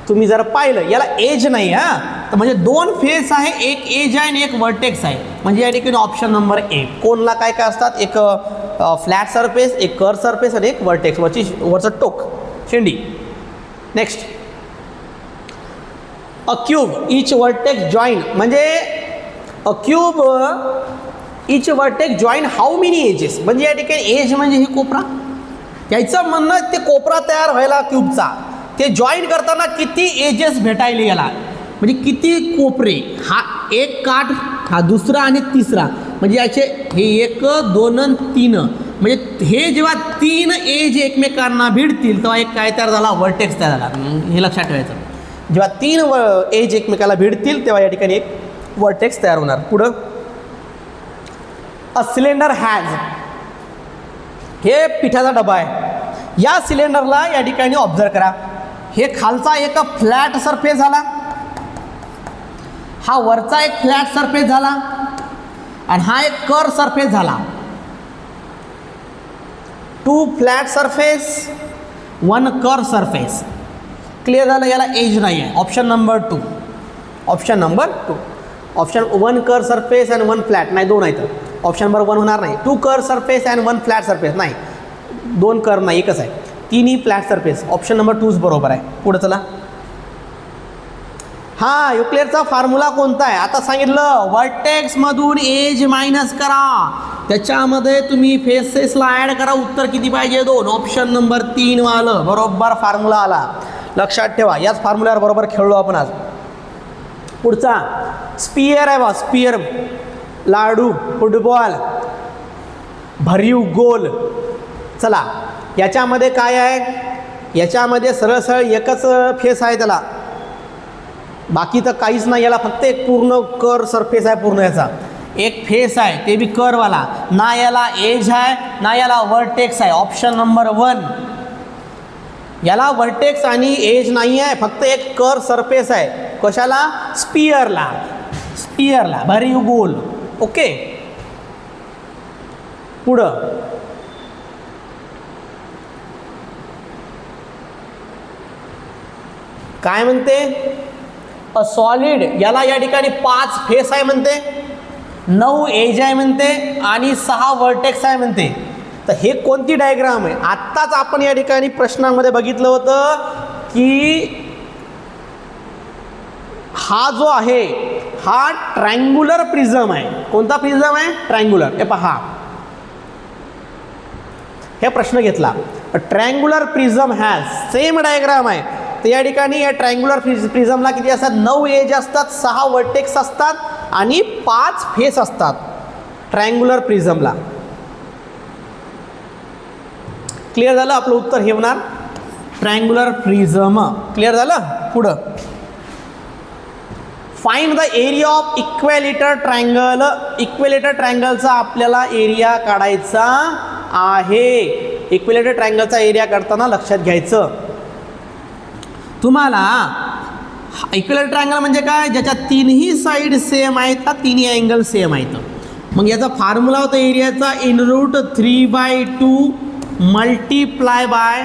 S2: तुम्ही जर पाहिलं याला एज नाही, हां, तर म्हणजे 2 फेस आहे, एक एज आहे आणि एक वर्टेक्स आहे. म्हणजे या ठिकाणी ऑप्शन नंबर 1. कोणला काय काय असतात? एक फ्लॅट सरफेस, एक कर सरफेस आणि एक वर्टेक्स, वरचं टोक, शेंडी. Next, a cube each vertex join, म्हणजे a cube each vertex join how many edges. म्हणजे या ठिकाणी एज म्हणजे हे कोपरा, याचं म्हणणं ते कोपरा तयार व्हायला क्यूबचा, ते जॉईन करताना किती एजेस भेटायले याला, म्हणजे किती कोपरे. हा एक काठ, हा दुसरा आणि तिसरा, म्हणजे याचे हे 1 2 आणि 3, म्हणजे हे जेव्हा 3 एज एकमेकांना भिडतील तेव्हा एक काय तयार झाला? वर्टेक्स तयार झाला. हे लक्षात ठेवायचं, जेव्हा 3 एज एकमेकाला भिडतील तेव्हा या ठिकाणी एक वर्टेक्स तयार होणार. पुढं, अ सिलेंडर हॅज, हे पिठाचा डबा आहे. या सिलेंडरला या ठिकाणी ऑब्झर्व करा, हे खालचा एक फ्लॅट सरफेस झाला, हा वरचा एक फ्लॅट सरफेस झाला आणि हा एक कर सरफेस झाला. 2 flat surface, 1 curved surface. Clear झालं? याला एज नाही आहे. Option number 2, option number 2. Option 1 curved surface आणि 1 फ्लॅट नाही, 2 आहेत. ऑप्शन नंबर 1 होणार नाही. 2 curved surface and 1 flat surface नाही, 2 कर नाही, एकच आहे. 3 फ्लॅट सरफेस. ऑप्शन नंबर 2 बरोबर आहे. पुढे चला. हां, युक्लिअरचा फॉर्म्युला कोणता आहे? आता सांगितलं, वर्टेक्समधून एज मायनस करा, त्याच्यामध्ये तुम्ही फेसेसला ॲड करा, उत्तर किती पाहिजे? 2. ऑप्शन नंबर 3 वालं बरोबर फॉर्म्युला आला. लक्षात ठेवा, याच फॉर्म्युल्यावर बरोबर खेळलो आपण आज. पुढचा स्पियर आहे बा, स्पियर, लाडू, फुटबॉल, भरीव गोल. चला, याच्यामध्ये काय आहे? याच्यामध्ये सरळ सरळ एकच फेस आहे त्याला, बाकी तर काहीच नाही. याला फक्त एक पूर्ण कर सरफेस आहे, पूर्ण याचा एक फेस आहे, ते बी करवाला. ना याला एज आहे ना याला वर्टेक्स आहे. ऑप्शन नंबर 1, याला वर्टेक्स आणि एज नाही आहे, फक्त एक कर सरफेस आहे. कशाला? स्पियरला, स्पियरला, भरीव गोल. ओके, पुढं काय म्हणते? अ सॉलिड, याला या ठिकाणी 5 फेस आहे म्हणते, 9 एज आहे म्हणते आणि 6 वर्टेक्स आहे म्हणते. तर हे कोणती डायग्राम आहे? आत्ताच आपण या ठिकाणी प्रश्नामध्ये बघितलं होतं की हा जो आहे हा ट्रायंग्युलर प्रिझम आहे. कोणता प्रिझम आहे? ट्रायंग्युलर. हे पहा, हे प्रश्न घेतला, triangular prism has, same diagram आहे. तर या ठिकाणी या ट्रायंग्युलर प्रिझमला किती असतात? 9 एज असतात, 6 वर्टेक्स असतात आणि 5 फेस असतात ट्रायंग्युलर प्रिझमला. क्लिअर झालं? आपलं उत्तर हे होणार ट्रायंग्युलर प्रिझम. क्लिअर झालं? पुढं, find the area of equilateral triangle. Equilateral ट्रायंगलचा आपल्याला एरिया काढायचा आहे. इक्वेलेटर ट्रायंगलचा एरिया काढताना लक्षात घ्यायचं तुम्हाला, इक्वेलेटर ट्रायंगल म्हणजे काय? ज्याच्या 3ही साईड सेम आहेत, 3ही अँगल सेम आहेत. मग याचा फॉर्म्युला होता एरियाचा √3/2 multiply by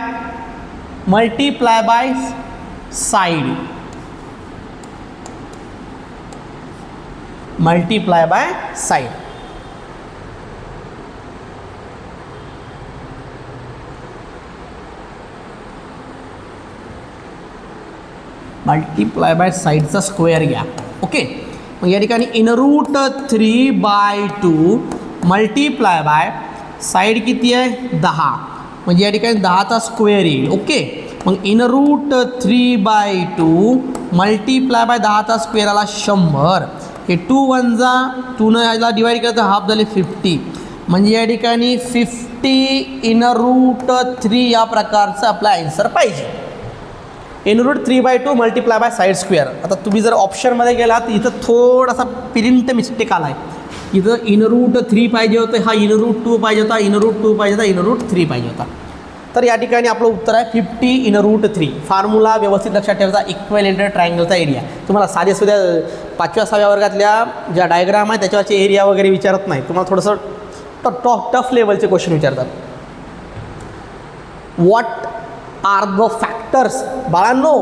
S2: side, multiply by side. Multiply by साईडचा स्क्वेअर घ्या. ओके, मग या ठिकाणी √3/2 मल्टिप्लाय बाय साईड किती आहे 10, म्हणजे या ठिकाणी 10चा स्क्वेअर येईल. ओके, मग √3/2 मल्टिप्लाय बाय 10चा स्क्वेअर आला 100. हे 2 1 जा 2 न याला डिवाईड केलं तर हाफ झाले 50, म्हणजे या ठिकाणी 50 √3 या प्रकारचं आपला आन्सर पाहिजे. √3/2 मल्टिप्लाय बाय साईड स्क्वेअर. आता तुम्ही जर ऑप्शनमध्ये गेलात तर इथं थोडासा प्रिंट मिस्टेक आला आहे. इथं √3 पाहिजे होतं, हा √2 पाहिजे होता, √2 पाहिजे होता, √3 पाहिजे होता. तर या ठिकाणी आपलं उत्तर आहे 50 √3. फॉर्म्युला व्यवस्थित लक्षात ठेवायचा. इक्विलेटरल ट्रायंगलचा एरिया तुम्हाला साध्या सुद्धा 5व्या 6व्या वर्गातल्या ज्या डायग्राम आहे त्याच्यावरचे एरिया वगैरे विचारत नाही, तुम्हाला थोडंसं टफ लेवलचे क्वेश्चन विचारतात. What are the factors. बाळांनो,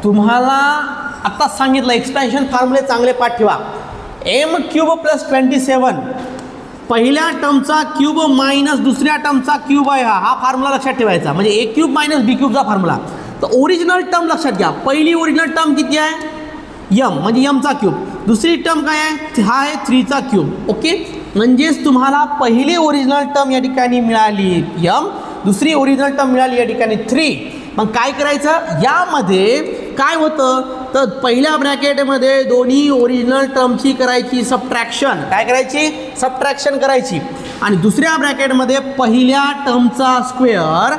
S2: तुम्हाला आत्ताच सांगितलं एक्सपेन्शन फॉर्म्युले चांगले पाठ ठेवा. m³ + 27 पहिल्या टर्मचा क्यूब मायनस दुसऱ्या टर्मचा क्यूब आहे. हा फॉर्म्युला लक्षात ठेवायचा, म्हणजे a³ - b³ फॉर्म्युला. तर ओरिजिनल टर्म लक्षात घ्या. पहिली ओरिजिनल टर्म किती आहे m, म्हणजे mचा क्यूब. दुसरी टर्म काय आहे, हा आहे 3चा क्यूब. ओके, म्हणजेच तुम्हाला पहिली ओरिजिनल टर्म या ठिकाणी मिळाली m, दुसरी ओरिजिनल टर्म मिळाली या ठिकाणी 3. मग काय करायचं, यामध्ये काय होतं तर पहिल्या ब्रॅकेटमध्ये दोन्ही ओरिजिनल टर्मची करायची सबट्रॅक्शन. काय करायची, सबट्रॅक्शन करायची. आणि दुसऱ्या ब्रॅकेटमध्ये पहिल्या टर्मचा स्क्वेअर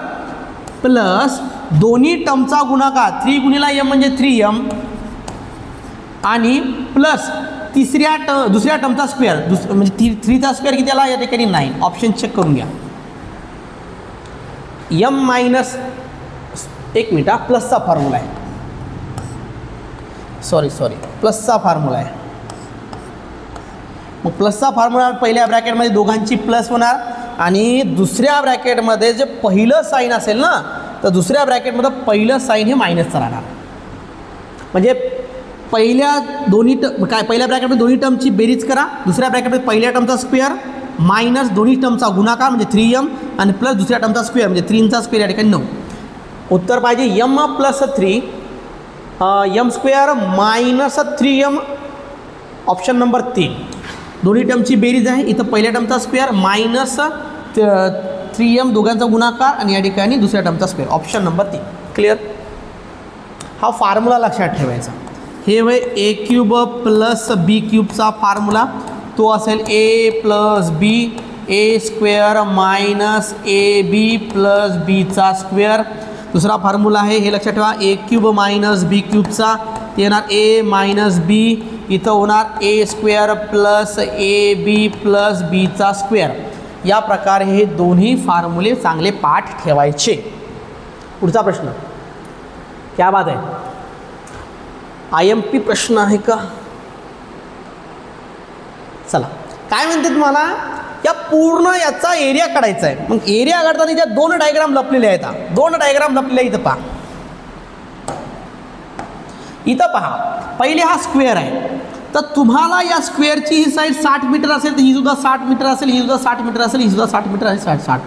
S2: प्लस दोन्ही टर्मचा गुणाकार. 3 × m म्हणजे 3m आणि प्लस दुसऱ्या टर्मचा स्क्वेअर म्हणजे 3चा स्क्वेअर किती आला या ठिकाणी 9. ऑप्शन चेक करून घ्या. m मायनस एक मिनिट हा प्लसचा फॉर्म्युला आहे, सॉरी प्लसचा फॉर्म्युला आहे. मग प्लसचा फॉर्म्युला पहिल्या ब्रॅकेटमध्ये दोघांची प्लस होणार आणि दुसऱ्या ब्रॅकेटमध्ये जे पहिलं साईन असेल ना तर दुसऱ्या ब्रॅकेटमध्ये पहिलं साईन हे मायनसचं राहणार. म्हणजे पहिल्या ब्रॅकेटमध्ये दोन्ही टर्मची बेरीज करा, दुसऱ्या ब्रॅकेटमध्ये पहिल्या टर्मचा स्क्वेअर मायनस दोन्ही टर्मचा गुणाकार म्हणजे 3m आणि प्लस दुसऱ्या टर्मचा स्क्वेअर म्हणजे 3चा स्क्वेअर या ठिकाणी 9. उत्तर पाहिजे m + 3 m² - 3m. Option number 3. दोन्ही टर्मची बेरीज आहे. इथं पहिल्या टर्मचा स्क्वेअर मायनस 3m दोघांचा गुणाकार आणि या ठिकाणी दुसऱ्या टर्मचा स्क्वेअर. Option number 3. क्लिअर. हा फॉर्म्युला लक्षात ठेवायचा. हे वय a³ + b³ फॉर्म्युला तो असेल a + b a² - ab + b². दुसरा फॉर्म्युला आहे हे लक्षात ठेवा a³ - b³ ते येणार a - b. इथं होणार a² + ab + b². या प्रकारे हे दोन्ही फॉर्म्युले चांगले पाठ ठेवायचे. पुढचा प्रश्न क्या बात आहे, IMP प्रश्न आहे का. चला काय म्हणते तुम्हाला, या पूर्ण याचा एरिया काढायचा आहे. मग एरिया काढताना ज्या 2 डायग्राम लपलेले आहेत, 2 डायग्राम लपलेले इथं पहा. इथं पहा, पहिले हा स्क्वेअर आहे. तर तुम्हाला या स्क्वेअरची ही साईड 60 मीटर असेल तर ही सुद्धा 60 मीटर असेल, ही सुद्धा 60 मीटर असेल, ही सुद्धा 60 मीटर आहे, 60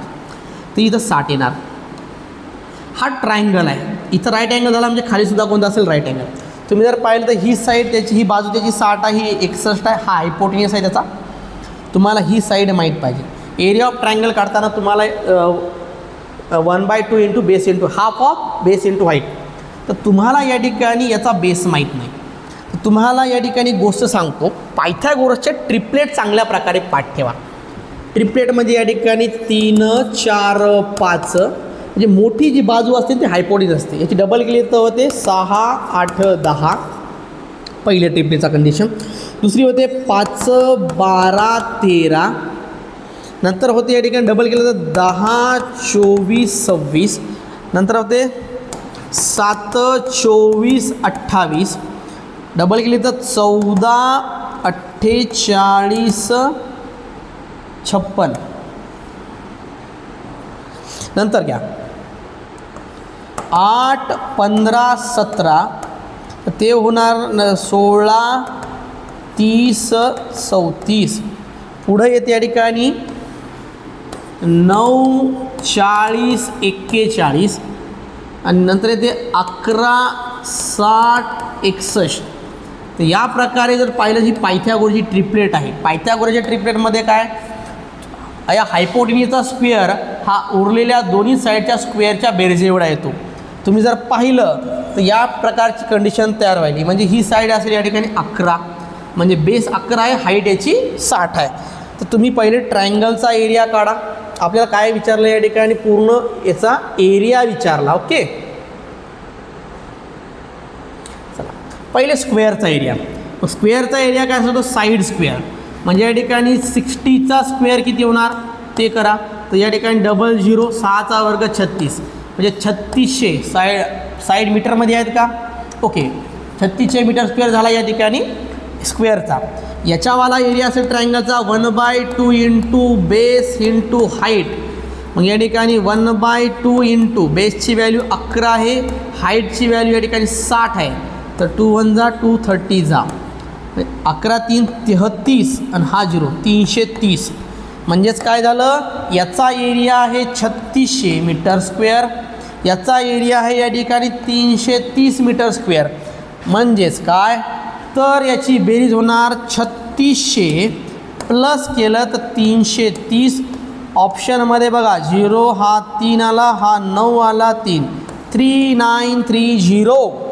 S2: तर इथं 60 येणार. हा ट्रायंगल आहे. इथं राईट अँगल झाला म्हणजे खाली सुद्धा कोणता असेल राईट अँगल. तुम्ही जर पाहिलं तर ही साईड त्याची, ही बाजू त्याची 60 आहे, ही 61 आहे, हा हायपोटेन्यूस आहे त्याचा. तुम्हाला ही साईड माहीत पाहिजे. एरिया ऑफ ट्रायंगल काढताना तुम्हाला 1/2 into base into half of base into height. तर तुम्हाला या ठिकाणी याचा बेस माहीत नाही. तर तुम्हाला या ठिकाणी गोष्ट सांगतो, पायथागोरसचे ट्रिपलेट चांगल्या प्रकारे पाठ ठेवा. ट्रिपलेट म्हणजे या ठिकाणी 3 4 5 म्हणजे मोठी जी बाजू असते ती हायपोटेन्यूस असते. याची डबल केली तर होते 6 8 10 पहिले ट्रिपलेटचा कंडिशन. दुसरी होते 5 12 13. नंतर होते या ठिकाणी डबल केलं तर 10 24 26. नंतर होते 7 24 28. डबल केली तर 14 48 56. नंतर घ्या 8 15 17 ते होणार 16 30 34. पुढं येते या ठिकाणी 9 40 41 आणि नंतर येते 11 60 61. तर या प्रकारे जर पाहिलं ही पायथागोरसची ट्रिपलेट आहे. पायथागोरसच्या ट्रिपलेटमध्ये काय, या हायपोटेन्यूजचा स्क्वेअर हा उरलेल्या दोन्ही साईडच्या स्क्वेअरच्या बेरजे एवढा येतो. तुम्ही जर पाहिलं तर या प्रकारची कंडिशन तयार व्हायली. म्हणजे ही साईड असेल या ठिकाणी 11, म्हणजे बेस 11 आहे, हाईट याची 60 आहे. तर तुम्ही पहिले ट्रायंगलचा एरिया काढा. आपल्याला काय विचारलं या ठिकाणी, पूर्ण याचा एरिया विचारला. ओके, चला पहिले स्क्वेअरचा एरिया. स्क्वेअरचा एरिया काय असतो, साईड स्क्वेअर. म्हणजे या ठिकाणी 60चा स्क्वेअर किती होणार ते करा. तर या ठिकाणी 00, 6चा वर्ग 36, म्हणजे 3600. साईड मीटरमध्ये आहेत का, ओके. 3600 मीटर स्क्वेअर झाला या ठिकाणी स्क्वेअरचा. याच्यावाला एरिया असेल ट्रायंगलचा 1/2 इंटू बेस इंटू हाईट. मग या ठिकाणी 1/2 इंटू बेसची व्हॅल्यू 11 आहे, हाईटची व्हॅल्यू या ठिकाणी 60 आहे. तर 2 1 जा 2 30 जा, 11 3 33 आणि हा 0 330. म्हणजेच काय झालं, याचा एरिया आहे 3600 मीटर स्क्वेअर, याचा एरिया आहे या ठिकाणी 330 मीटर स्क्वेअर. म्हणजेच काय, तर याची बेरीज होणार 3600 प्लस केलं तर 330. ऑप्शनमध्ये बघा 0 हा 3 आला, हा 9 आला, 3 3930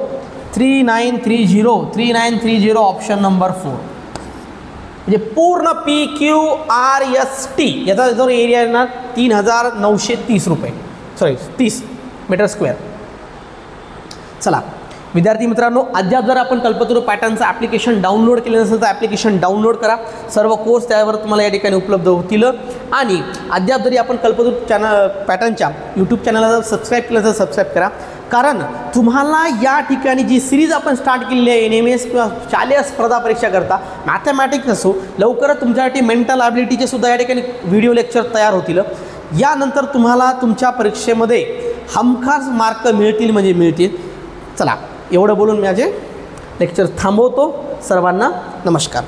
S2: 3930 ऑप्शन नंबर 4. म्हणजे पूर्ण PQRST याचा जो एरिया येणार 3930 रुपये, सॉरी 30 मीटर स्क्वेअर. चला विद्यार्थी मित्रांनो, अद्याप जर आपण कल्पतरू पॅटर्नचं ॲप्लिकेशन डाउनलोड केलं नसेल तर ॲप्लिकेशन डाउनलोड करा. सर्व कोर्स त्यावर तुम्हाला या ठिकाणी उपलब्ध होतील. आणि अद्याप जरी आपण कल्पतरू पॅटर्नच्या यूट्यूब चॅनलला सबस्क्राईब केलं तर सबस्क्राईब करा. कारण तुम्हाला या ठिकाणी जी सिरीज आपण स्टार्ट केलेली आहे NMS किंवा शालेय स्पर्धा परीक्षा करता मॅथमॅटिक्स असो, लवकरच तुमच्यासाठी मेंटल ॲबिलिटीचे सुद्धा या ठिकाणी व्हिडिओ लेक्चर तयार होतील. यानंतर तुम्हाला तुमच्या परीक्षेमध्ये हमखास मार्क मिळतील म्हणजे मिळतील. चला एवढं बोलून माझे लेक्चर थांबवतो. सर्वांना नमस्कार.